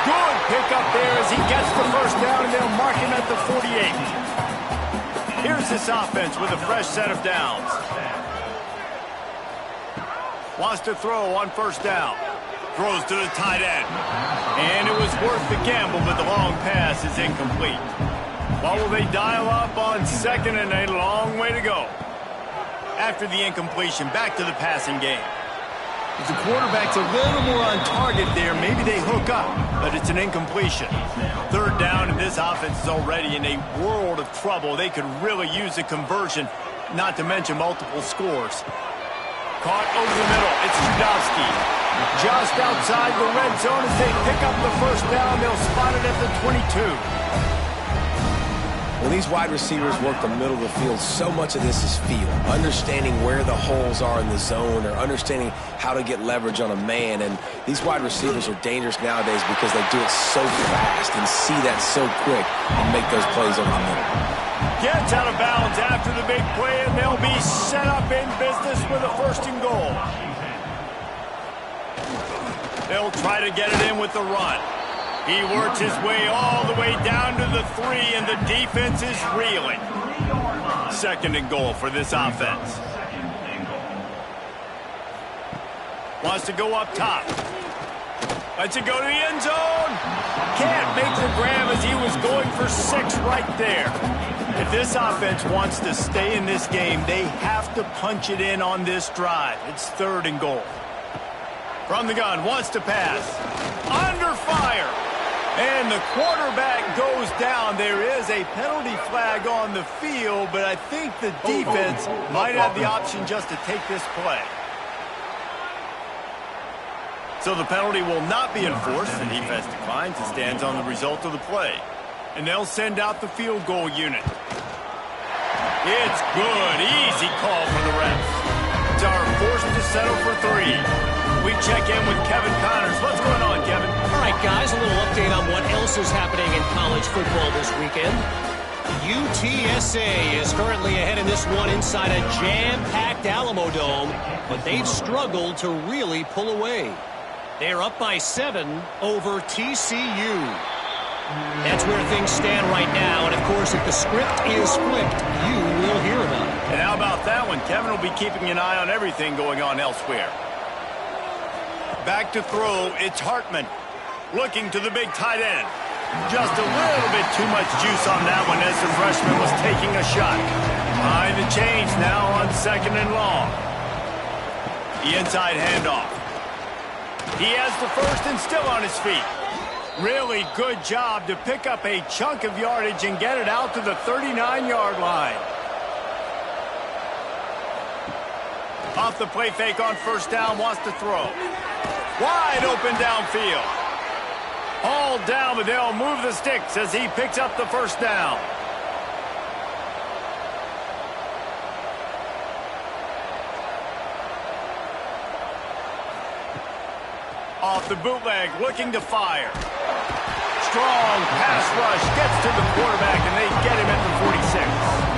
Good pickup there as he gets the first down, and they'll mark him at the 48. Here's this offense with a fresh set of downs. Wants to throw on first down. Throws to the tight end. And it was worth the gamble, but the long pass is incomplete. What will they dial up on second and a long way to go? After the incompletion, back to the passing game. If the quarterback's a little more on target there, maybe they hook up, but it's an incompletion. Third down, and this offense is already in a world of trouble. They could really use a conversion, not to mention multiple scores. Caught over the middle. It's Judowski. Just outside the red zone as they pick up the first down. They'll spot it at the 22. When these wide receivers work the middle of the field, so much of this is feel. Understanding where the holes are in the zone, or understanding how to get leverage on a man. And these wide receivers are dangerous nowadays because they do it so fast and see that so quick and make those plays over the middle. Gets out of bounds after the big play, and they'll be set up in business with a first and goal. They'll try to get it in with the run. He works his way all the way down to the 3, and the defense is reeling. Second and goal for this offense. Wants to go up top. Lets it go to the end zone. Can't make the grab as he was going for 6 right there. If this offense wants to stay in this game, they have to punch it in on this drive. It's third and goal. From the gun, wants to pass. Under fire. And the quarterback goes down. There is a penalty flag on the field, but I think the defense might have the option just to take this play. So the penalty will not be enforced. The defense declines and stands on the result of the play. And they'll send out the field goal unit. It's good. Easy call for the refs. It's our forced to settle for 3. We check in with Kevin Connors. What's going on, Kevin? All right, guys, a little update on what else is happening in college football this weekend. UTSA is currently ahead in this one inside a jam-packed Alamo Dome, but they've struggled to really pull away. They're up by 7 over TCU. That's where things stand right now, and of course, if the script is flipped, you will hear about it. And how about that one? Kevin will be keeping an eye on everything going on elsewhere. Back to throw, it's Hartman. Looking to the big tight end. Just a little bit too much juice on that one as the freshman was taking a shot. Behind the chains now on second and long. The inside handoff. He has the first and still on his feet. Really good job to pick up a chunk of yardage and get it out to the 39-yard line. Off the play fake on first down, wants to throw. Wide open downfield. All down, but they'll move the sticks as he picks up the first down. Off the bootleg, looking to fire. Strong pass rush, gets to the quarterback, and they get him at the 46.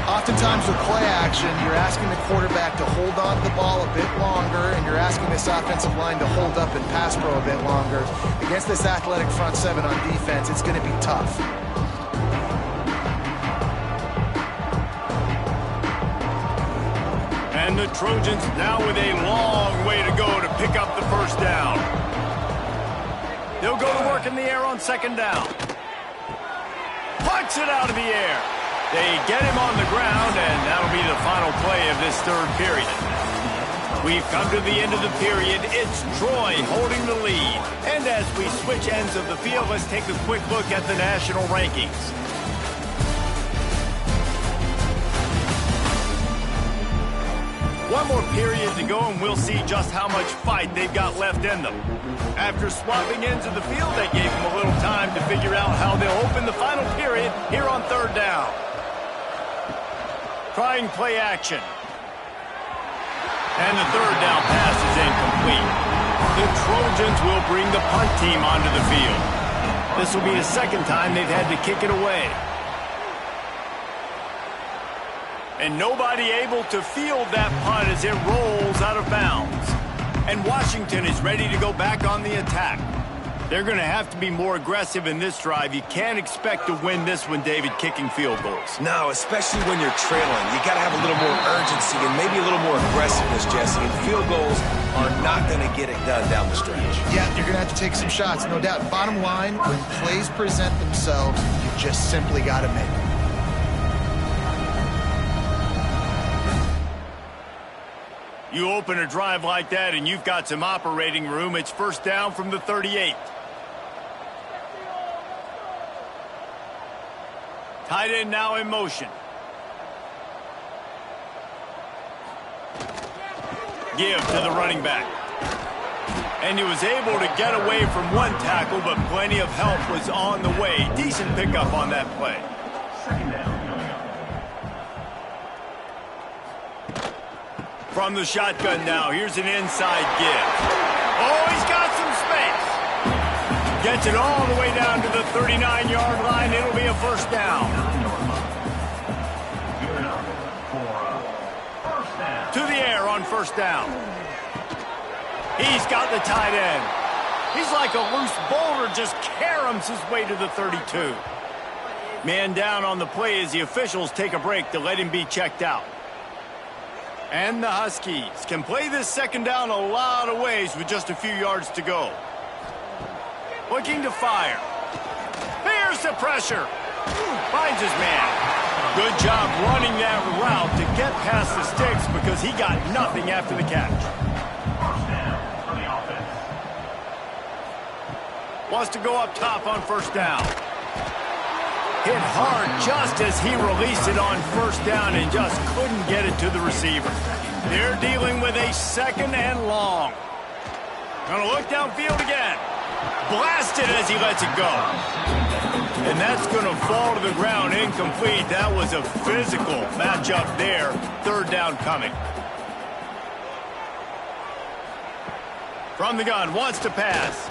Oftentimes with play action, you're asking the quarterback to hold on to the ball a bit longer, and you're asking this offensive line to hold up and pass pro a bit longer. Against this athletic front 7 on defense, it's going to be tough. And the Trojans now with a long way to go to pick up the first down. They'll go to work in the air on second down. Punts it out of the air. They get him on the ground, and that'll be the final play of this third period. We've come to the end of the period. It's Troy holding the lead. And as we switch ends of the field, let's take a quick look at the national rankings. One more period to go, and we'll see just how much fight they've got left in them. After swapping ends of the field, they gave them a little time to figure out how they'll open the final period here on third down. Trying play action. And the third down pass is incomplete. The Trojans will bring the punt team onto the field. This will be the second time they've had to kick it away. And nobody able to field that punt as it rolls out of bounds. And Washington is ready to go back on the attack. They're going to have to be more aggressive in this drive. You can't expect to win this one, David, kicking field goals. No, especially when you're trailing. You got to have a little more urgency and maybe a little more aggressiveness, Jesse. And field goals are not going to get it done down the stretch. Yeah, you're going to have to take some shots, no doubt. Bottom line, when plays present themselves, you just simply got to make them. You open a drive like that and you've got some operating room. It's first down from the 38. Tight end now in motion. Give to the running back. And he was able to get away from one tackle, but plenty of help was on the way. Decent pickup on that play. Second down. From the shotgun now, here's an inside give. Oh, he's got some space. Gets it all the way down to the 39-yard line. It'll be a first down. To the air on first down. He's got the tight end. He's like a loose boulder, just caroms his way to the 32. Man down on the play as the officials take a break to let him be checked out. And the Huskies can play this second down a lot of ways with just a few yards to go. Looking to fire. Here's the pressure. Finds his man. Good job running that route to get past the sticks because he got nothing after the catch. First down for the offense. Wants to go up top on first down. Hit hard just as he released it on first down and just couldn't get it to the receiver. They're dealing with a second and long. Gonna look downfield again. Blasted as he lets it go. And that's gonna fall to the ground incomplete. That was a physical matchup there. Third down coming. From the gun, wants to pass.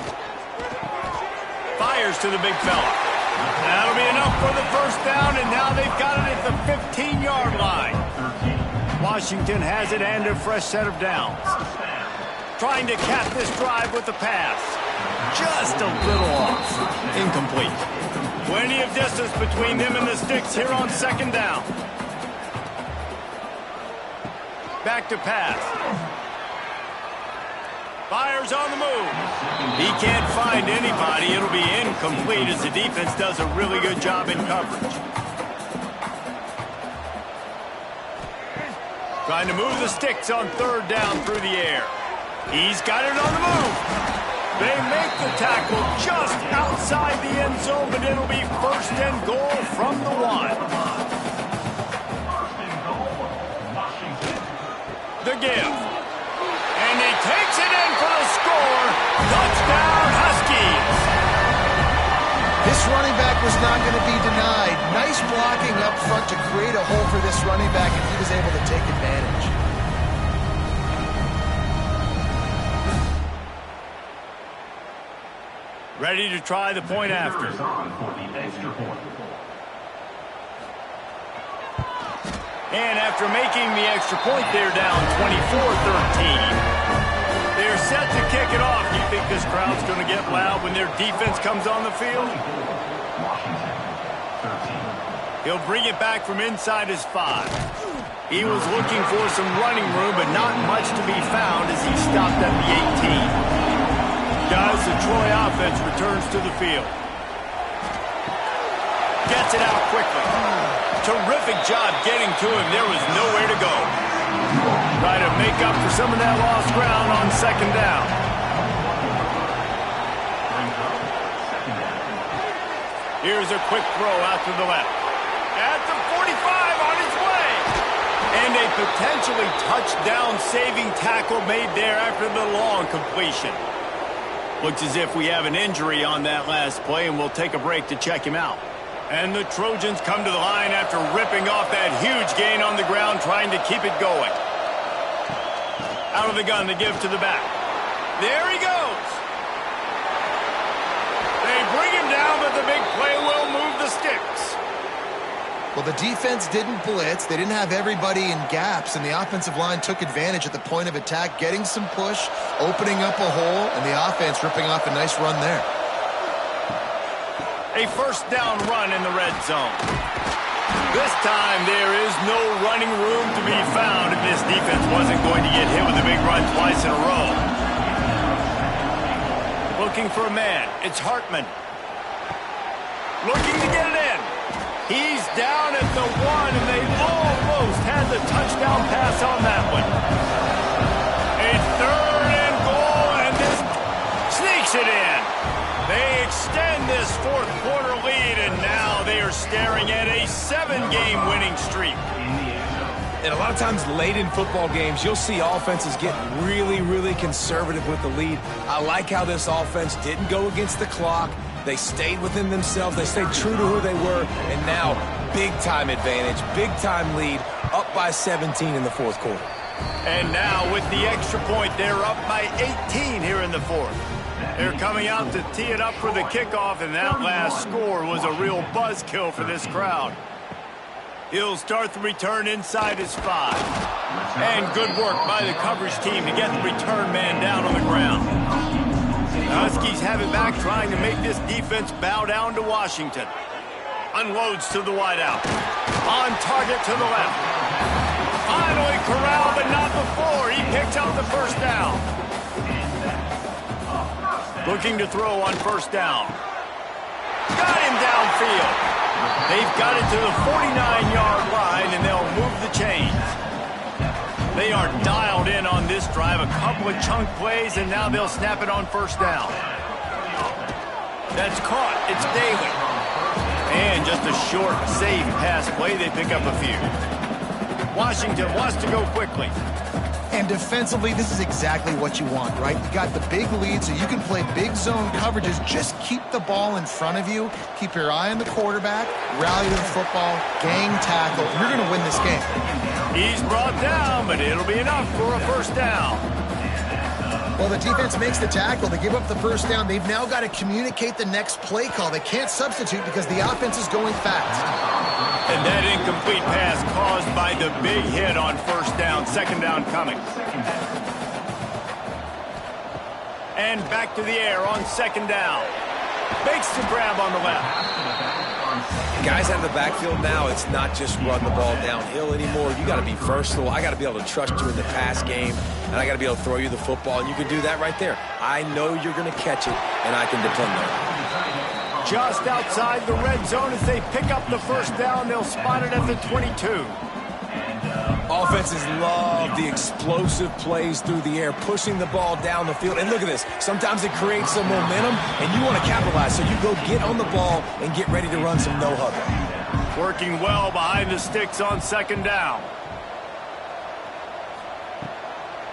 Fires to the big fella. That'll be enough for the first down, and now they've got it at the 15-yard line. Washington has it and a fresh set of downs. Trying to cap this drive with the pass. Just a little off. Incomplete. Plenty of distance between them and the sticks here on second down. Back to pass. Fires on the move. He can't find anybody. It'll be incomplete as the defense does a really good job in coverage. Trying to move the sticks on third down through the air. He's got it on the move. They make the tackle just outside the end zone, but it'll be first and goal from the 1. The give. And he takes it in for the score. Touchdown, Huskies. This running back was not going to be denied. Nice blocking up front to create a hole for this running back, and he was able to take advantage. Ready to try the point after. And after making the extra point, they're down 24-13. They're set to kick it off. You think this crowd's going to get loud when their defense comes on the field? He'll bring it back from inside his 5. He was looking for some running room, but not much to be found as he stopped at the 18. Guys, the Troy offense returns to the field. Gets it out quickly. Terrific job getting to him. There was nowhere to go. Try to make up for some of that lost ground on second down. Here's a quick throw out to the left. At the 45 on his way. And a potentially touchdown-saving tackle made there after the long completion. Looks as if we have an injury on that last play, and we'll take a break to check him out. And the Trojans come to the line after ripping off that huge gain on the ground, trying to keep it going. Out of the gun to give to the back. There he goes. They bring him down, but the big play will move the sticks. Well, the defense didn't blitz. They didn't have everybody in gaps, and the offensive line took advantage at the point of attack, getting some push, opening up a hole, and the offense ripping off a nice run there. A first down run in the red zone. This time there is no running room to be found if this defense wasn't going to get hit with a big run twice in a row. Looking for a man. It's Hartman. Looking to get it in. He's down at the 1, and they almost had the touchdown pass on that one. A third and goal, and this sneaks it in. They extend this fourth quarter lead, and now they are staring at a 7-game winning streak. And a lot of times late in football games, you'll see offenses get really, really conservative with the lead. I like how this offense didn't go against the clock. They stayed within themselves. They stayed true to who they were. And now, big-time advantage, big-time lead, up by 17 in the fourth quarter. And now, with the extra point, they're up by 18 here in the fourth. They're coming out to tee it up for the kickoff, and that last score was a real buzzkill for this crowd. He'll start the return inside his 5. And good work by the coverage team to get the return man down on the ground. The Huskies have it back, trying to make this defense bow down to Washington. Unloads to the wideout. On target to the left. Finally corralled, but not before. He picks up the first down. Looking to throw on first down. Got him downfield. They've got it to the 49-yard line, and they'll move the chains. They are dialed in on this drive. A couple of chunk plays, and now they'll snap it on first down. That's caught. It's Daly. And just a short, safe pass play. They pick up a few. Washington wants to go quickly. And defensively, this is exactly what you want, right? You got the big lead, so you can play big zone coverages. Just keep the ball in front of you. Keep your eye on the quarterback. Rally to the football. Gang tackle. You're going to win this game. He's brought down, but it'll be enough for a first down. Well, the defense makes the tackle. They give up the first down. They've now got to communicate the next play call. They can't substitute because the offense is going fast. And that incomplete pass caused by the big hit on first down. Second down coming. And back to the air on second down. Makes the grab on the left. Guys out of the backfield now, it's not just run the ball downhill anymore. You got to be versatile. I got to be able to trust you in the pass game, and I got to be able to throw you the football, and you can do that right there. I know you're going to catch it, and I can depend on it. Just outside the red zone as they pick up the first down. They'll spot it at the 22. Offenses love the explosive plays through the air, pushing the ball down the field. And look at this. Sometimes it creates some momentum, and you want to capitalize. So you go get on the ball and get ready to run some no-huddle. Working well behind the sticks on second down.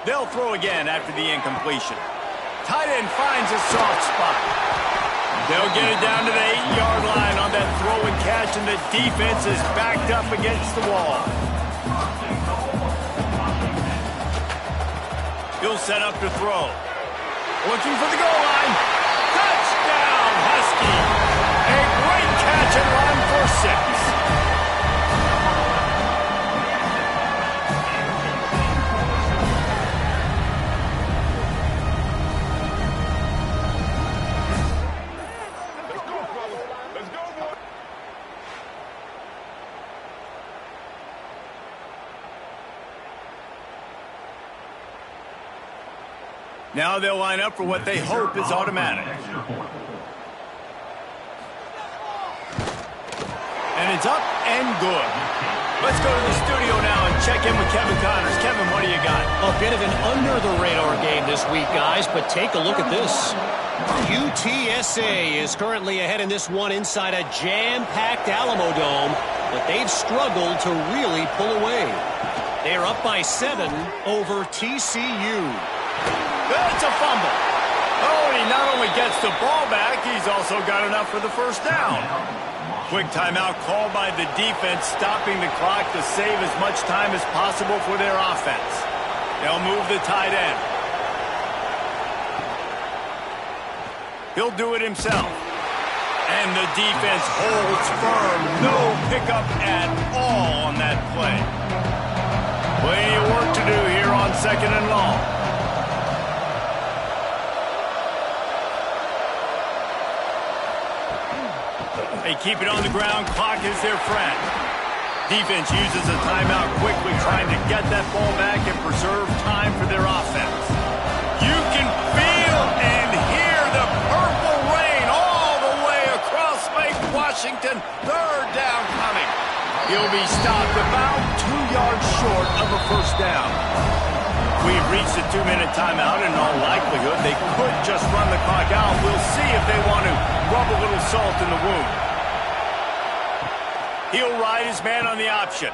They'll throw again after the incompletion. Tight end finds a soft spot. They'll get it down to the 8-yard line on that throw and catch, and the defense is backed up against the wall. He'll set up to throw. Looking for the goal line. Touchdown, Husky. A great catch and run for 6. Now they'll line up for what they hope is automatic. And it's up and good. Let's go to the studio now and check in with Kevin Connors. Kevin, what do you got? A bit of an under-the-radar game this week, guys, but take a look at this. UTSA is currently ahead in this one inside a jam-packed Alamo Dome, but they've struggled to really pull away. They're up by 7 over TCU. That's a fumble. Oh, and he not only gets the ball back, he's also got enough for the first down. Quick timeout called by the defense, stopping the clock to save as much time as possible for their offense. They'll move the tight end. He'll do it himself. And the defense holds firm. No pickup at all on that play. Plenty of work to do here on 2nd and long. They keep it on the ground. Clock is their friend. Defense uses a timeout quickly, trying to get that ball back and preserve time for their offense. You can feel and hear the purple rain all the way across Lake Washington. 3rd down coming. He'll be stopped about 2 yards short of a first down. We've reached the 2-minute timeout, and in all likelihood, they could just run the clock out. We'll see if they want to rub a little salt in the wound. He'll ride his man on the option.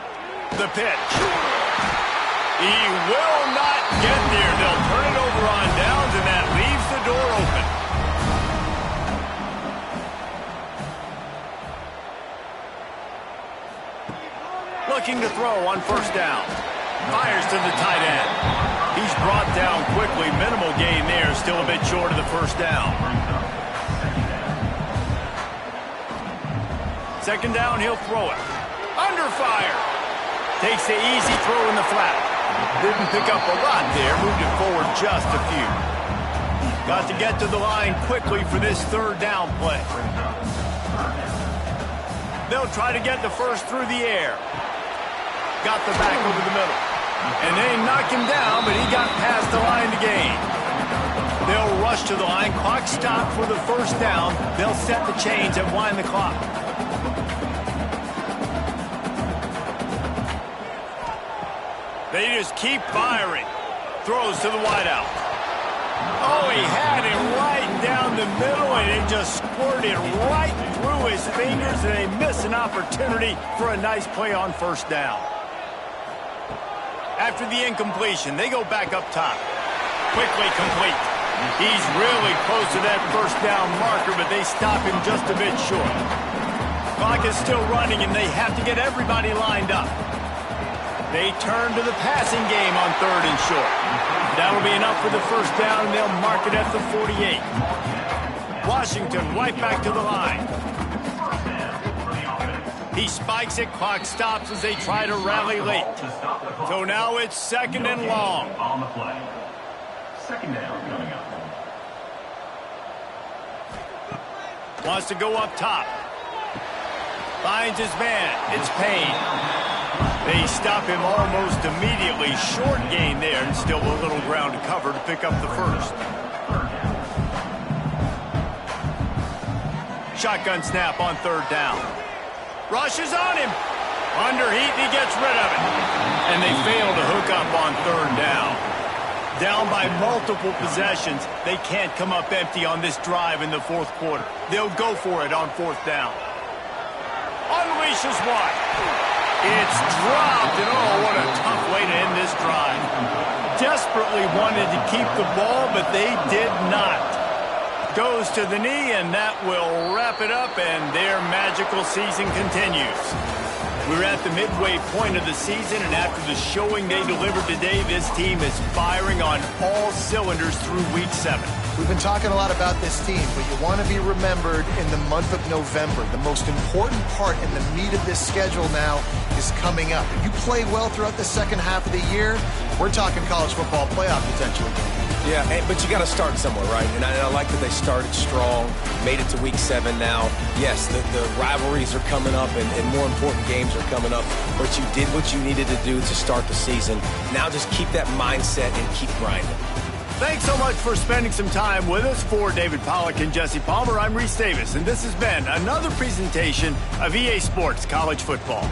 The pitch. He will not get there. They'll turn it over on downs, and that leaves the door open. Looking to throw on first down. Fires to the tight end. He's brought down quickly. Minimal gain there. Still a bit short of the first down. 2nd down, he'll throw it. Under fire. Takes the easy throw in the flat. Didn't pick up a lot there. Moved it forward just a few. Got to get to the line quickly for this 3rd down play. They'll try to get the first through the air. Got the back over the middle. And they knock him down, but he got past the line to gain. They'll rush to the line. Clock stopped for the first down. They'll set the chains and wind the clock. They just keep firing. Throws to the wideout. Oh, he had it right down the middle, and it just squirted right through his fingers, and they miss an opportunity for a nice play on first down. After the incompletion, they go back up top. Quickly complete. He's really close to that first down marker, but they stop him just a bit short. Clock is still running, and they have to get everybody lined up. They turn to the passing game on 3rd and short. That'll be enough for the first down, and they'll mark it at the 48. Washington right back to the line. He spikes it. Clock stops as they try to rally late. So now it's 2nd and long. On the play. 2nd down coming up. Wants to go up top. Finds his man. It's Payne. They stop him almost immediately. Short gain there, and still a little ground to cover to pick up the first. Shotgun snap on 3rd down. Rushes on him. Under heat, and he gets rid of it. And they fail to hook up on 3rd down. Down by multiple possessions. They can't come up empty on this drive in the 4th quarter. They'll go for it on 4th down. Unleashes one. It's dropped, and oh, what a tough way to end this drive. Desperately wanted to keep the ball, but they did not. Goes to the knee, and that will wrap it up, and their magical season continues. We're at the midway point of the season, and after the showing they delivered today, this team is firing on all cylinders through Week 7. We've been talking a lot about this team, but you want to be remembered in the month of November. The most important part in the meat of this schedule now is coming up. If you play well throughout the second half of the year, we're talking college football playoff potential. Yeah, but you got to start somewhere, right? And I like that they started strong, made it to Week 7 now. Yes, the rivalries are coming up, and more important games are coming up, but you did what you needed to do to start the season. Now just keep that mindset and keep grinding. Thanks so much for spending some time with us. For David Pollack and Jesse Palmer, I'm Reese Davis, and this has been another presentation of EA Sports College Football.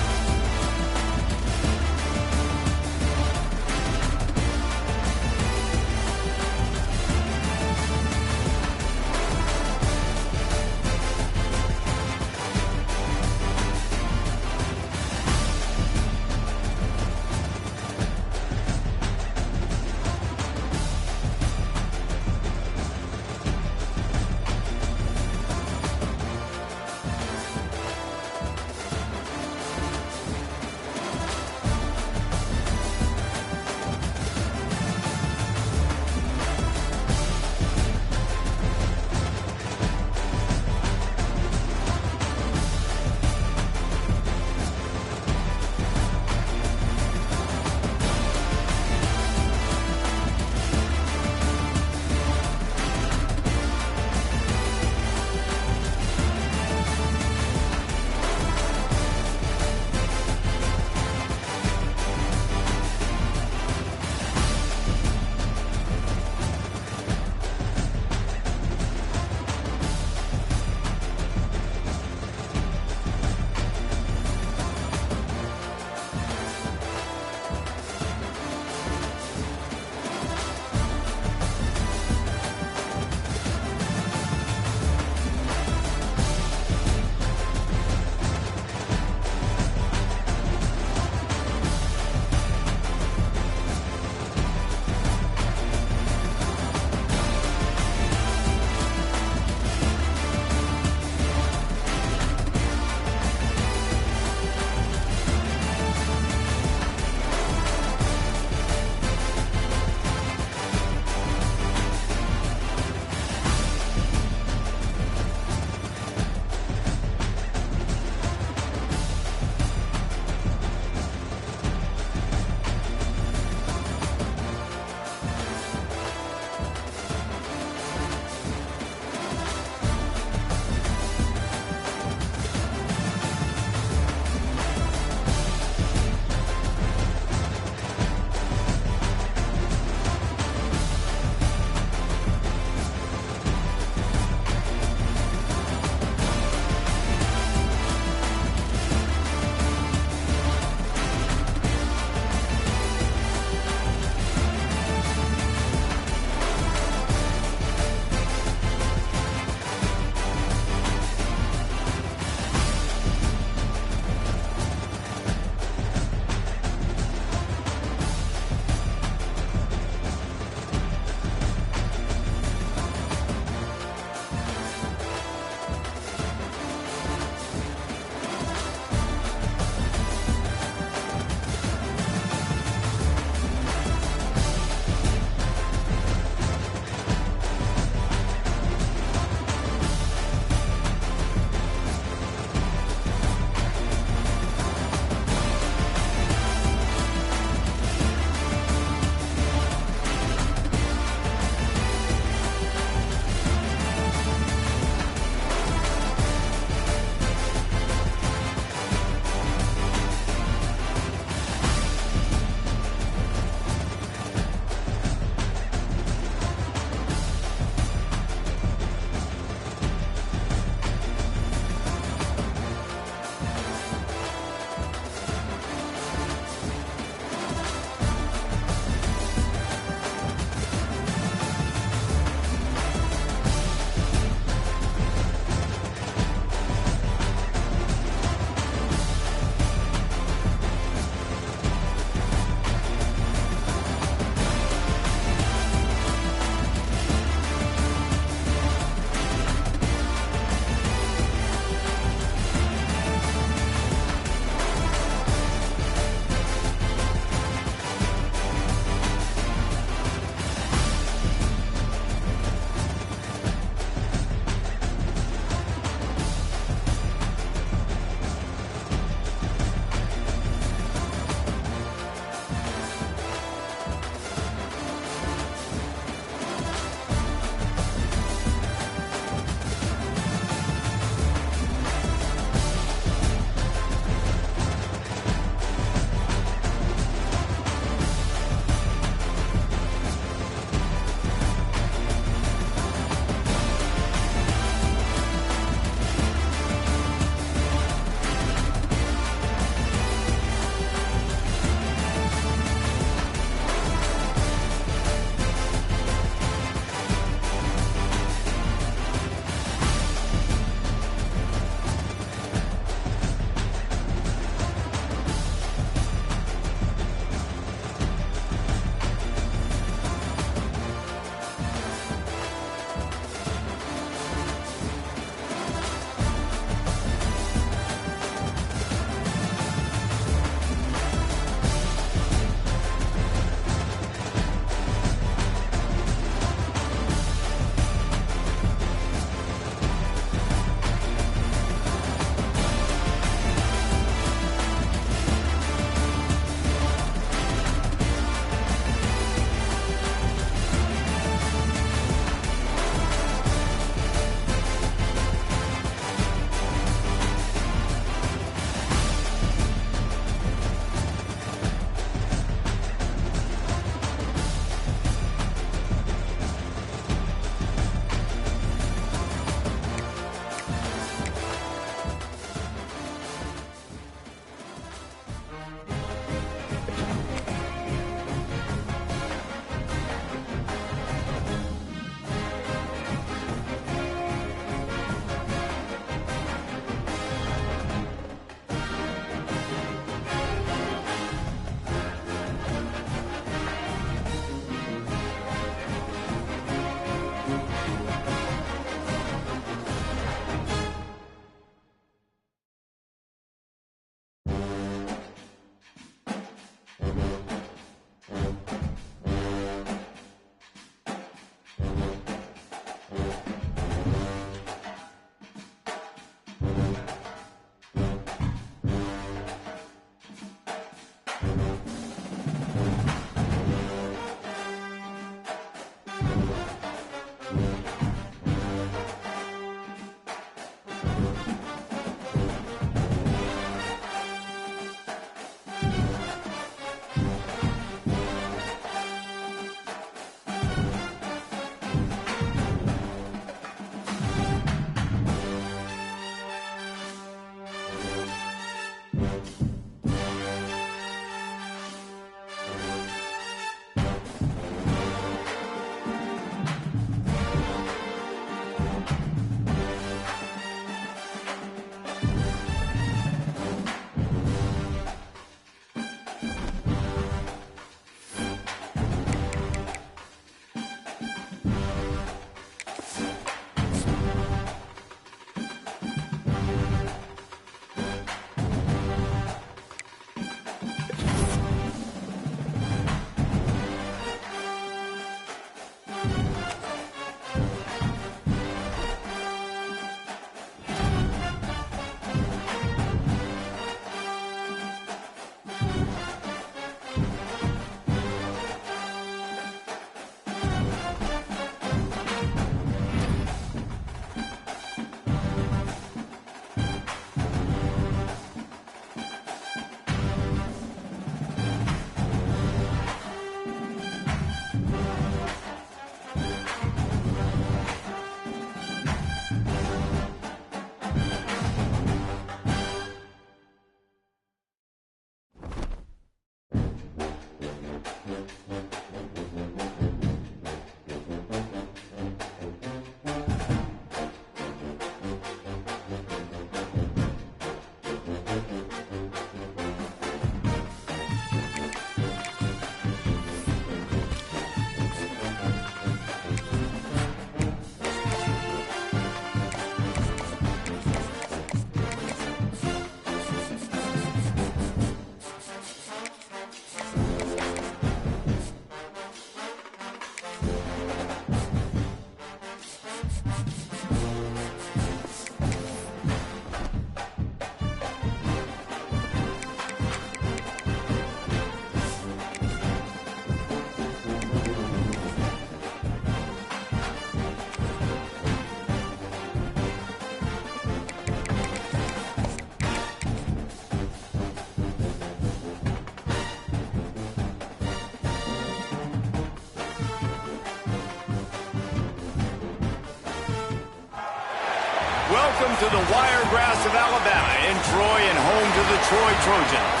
Welcome to the Wiregrass of Alabama in Troy and home to the Troy Trojans.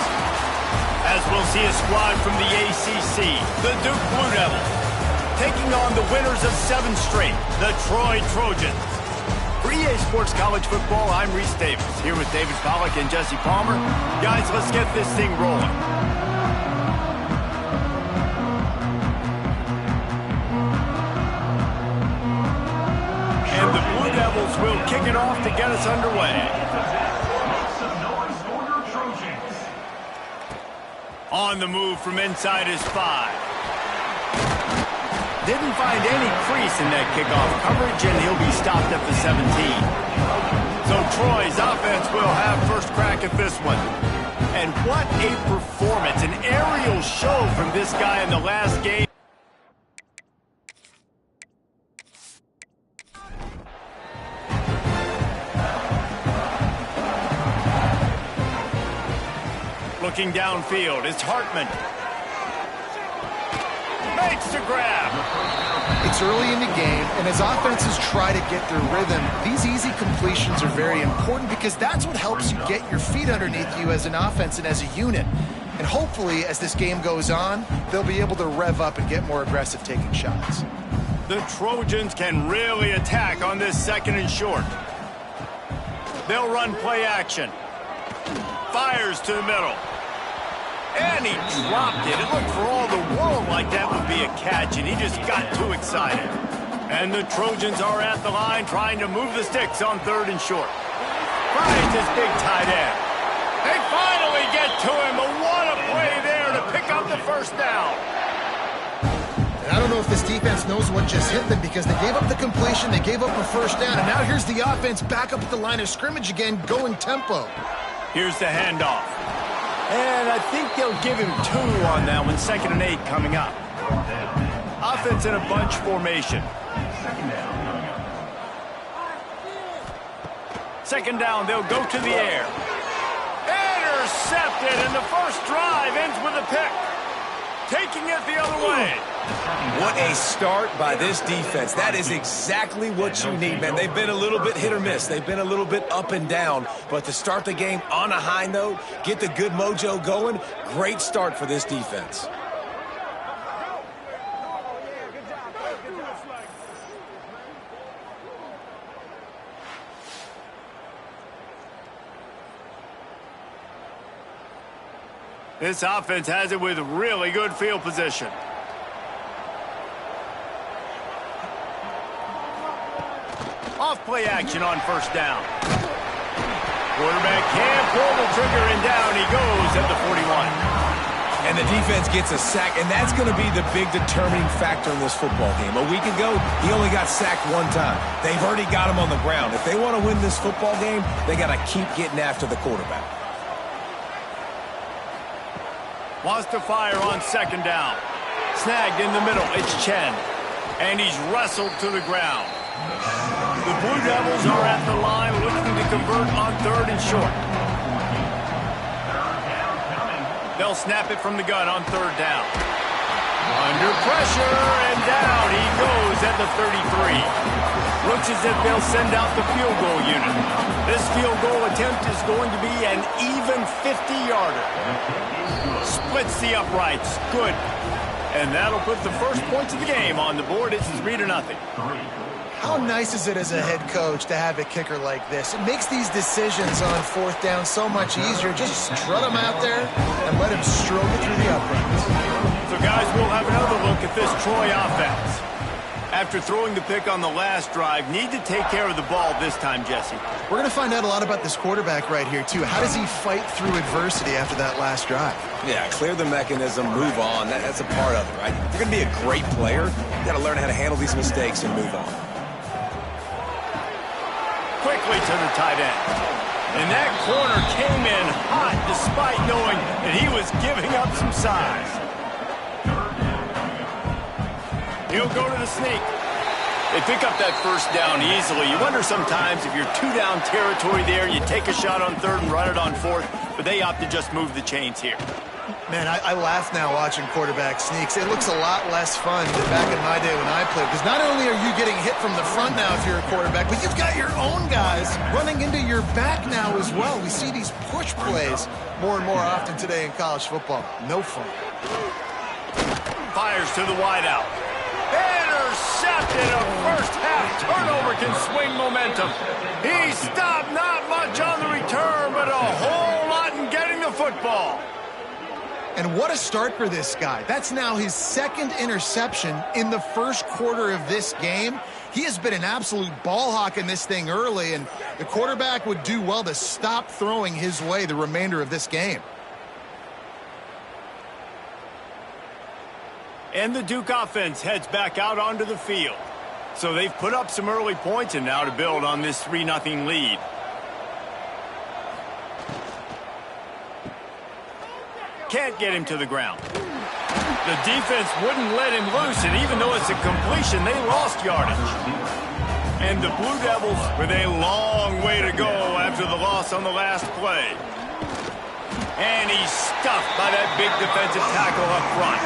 As we'll see a squad from the ACC, the Duke Blue Devils, taking on the winners of 7 straight, the Troy Trojans. For EA Sports College Football, I'm Reese Davis, here with David Pollack and Jesse Palmer. Guys, let's get this thing rolling. Will kick it off to get us underway. On the move from inside his 5. Didn't find any crease in that kickoff coverage, and he'll be stopped at the 17. So Troy's offense will have first crack at this one. And what a performance, an aerial show from this guy in the last game. Looking downfield, it's Hartman. Makes the grab. It's early in the game, and as offenses try to get their rhythm, these easy completions are very important because that's what helps you get your feet underneath you as an offense and as a unit. And hopefully, as this game goes on, they'll be able to rev up and get more aggressive taking shots. The Trojans can really attack on this 2nd and short. They'll run play action. Fires to the middle. And he dropped it. It looked for all the world like that would be a catch, and he just got too excited. And the Trojans are at the line trying to move the sticks on 3rd and short. Finds his big tight end. They finally get to him, but what a play there to pick up the first down. And I don't know if this defense knows what just hit them because they gave up the completion, they gave up a first down, and now here's the offense back up at the line of scrimmage again, going tempo. Here's the handoff. And I think they'll give him 2 on that one. 2nd and 8 coming up. Offense in a bunch formation. 2nd down, they'll go to the air. Intercepted, and the first drive ends with a pick. Taking it the other way. What a start by this defense. That is exactly what you need, man. They've been a little bit hit or miss. They've been a little bit up and down. But to start the game on a high note, get the good mojo going, great start for this defense. This offense has it with really good field position. Off play action on 1st down. Quarterback can't pull the trigger, and down he goes at the 41. And the defense gets a sack, and that's going to be the big determining factor in this football game. A week ago, he only got sacked 1 time. They've already got him on the ground. If they want to win this football game, they got to keep getting after the quarterback. Wants to fire on 2nd down. Snagged in the middle. It's Chen. And he's wrestled to the ground. The Blue Devils are at the line looking to convert on 3rd and short. They'll snap it from the gun on 3rd down. Under pressure, and down he goes at the 33. Looks as if they'll send out the field goal unit. This field goal attempt is going to be an even 50-yarder. Splits the uprights. Good. And that'll put the first points of the game on the board. It's 3-0. How nice is it as a head coach to have a kicker like this? It makes these decisions on 4th down so much easier. Just strut him out there and let him stroke it through the uprights. So, guys, we'll have another look at this Troy offense. After throwing the pick on the last drive, need to take care of the ball this time, Jesse. We're going to find out a lot about this quarterback right here, too. How does he fight through adversity after that last drive? Yeah, clear the mechanism, move on. That's a part of it, right? If you're going to be a great player, you got to learn how to handle these mistakes and move on. Quickly to the tight end. And that corner came in hot despite knowing that he was giving up some size. He'll go to the sneak. They pick up that first down easily. You wonder sometimes if you're two-down territory there, you take a shot on third and run it on fourth, but they opt to just move the chains here. Man, I laugh now watching quarterback sneaks. It looks a lot less fun than back in my day when I played, because not only are you getting hit from the front now if you're a quarterback, but you've got your own guys running into your back now as well. We see these push plays more and more often today in college football. No fun. Fires to the wideout. Intercepted. A first half turnover can swing momentum. He stopped, not much on the return, but a whole lot in getting the football. And what a start for this guy. That's now his second interception in the first quarter of this game. He has been an absolute ball hawk in this thing early, and the quarterback would do well to stop throwing his way the remainder of this game. And the Duke offense heads back out onto the field. So they've put up some early points and now to build on this 3-0 lead. Can't get him to the ground. The defense wouldn't let him loose, and even though it's a completion, they lost yardage. And the Blue Devils with a long way to go after the loss on the last play. And he's stuffed by that big defensive tackle up front.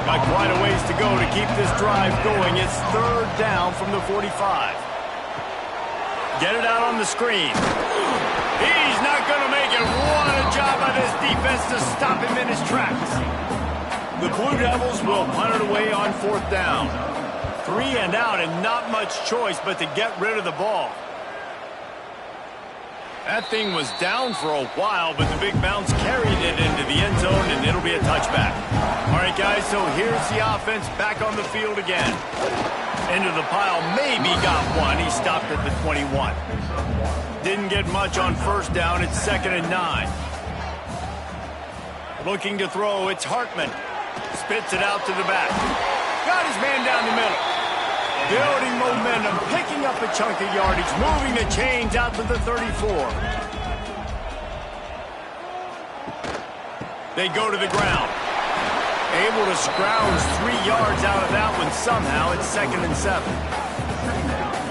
Got quite a ways to go to keep this drive going. It's third down from the 45. Get it out on the screen. He's not going to make it. What a job by this defense to stop him in his tracks. The Blue Devils will punt it away on fourth down. 3 and out and not much choice but to get rid of the ball. That thing was down for a while, but the big bounce carried it into the end zone, and it'll be a touchback. All right, guys, so here's the offense back on the field again. Into the pile, maybe got one. He stopped at the 21. Didn't get much on first down. It's 2nd and 9. Looking to throw, it's Hartman. Spits it out to the back. Got his man down the middle. Building momentum, picking up a chunk of yardage, moving the chains out to the 34. They go to the ground. Able to scrounge 3 yards out of that one somehow. It's 2nd and 7.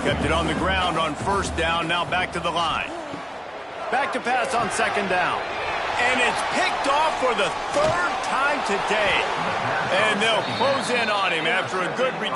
Kept it on the ground on first down, now back to the line. Back to pass on 2nd down. And it's picked off for the 3rd time today. And they'll close in on him after a good return.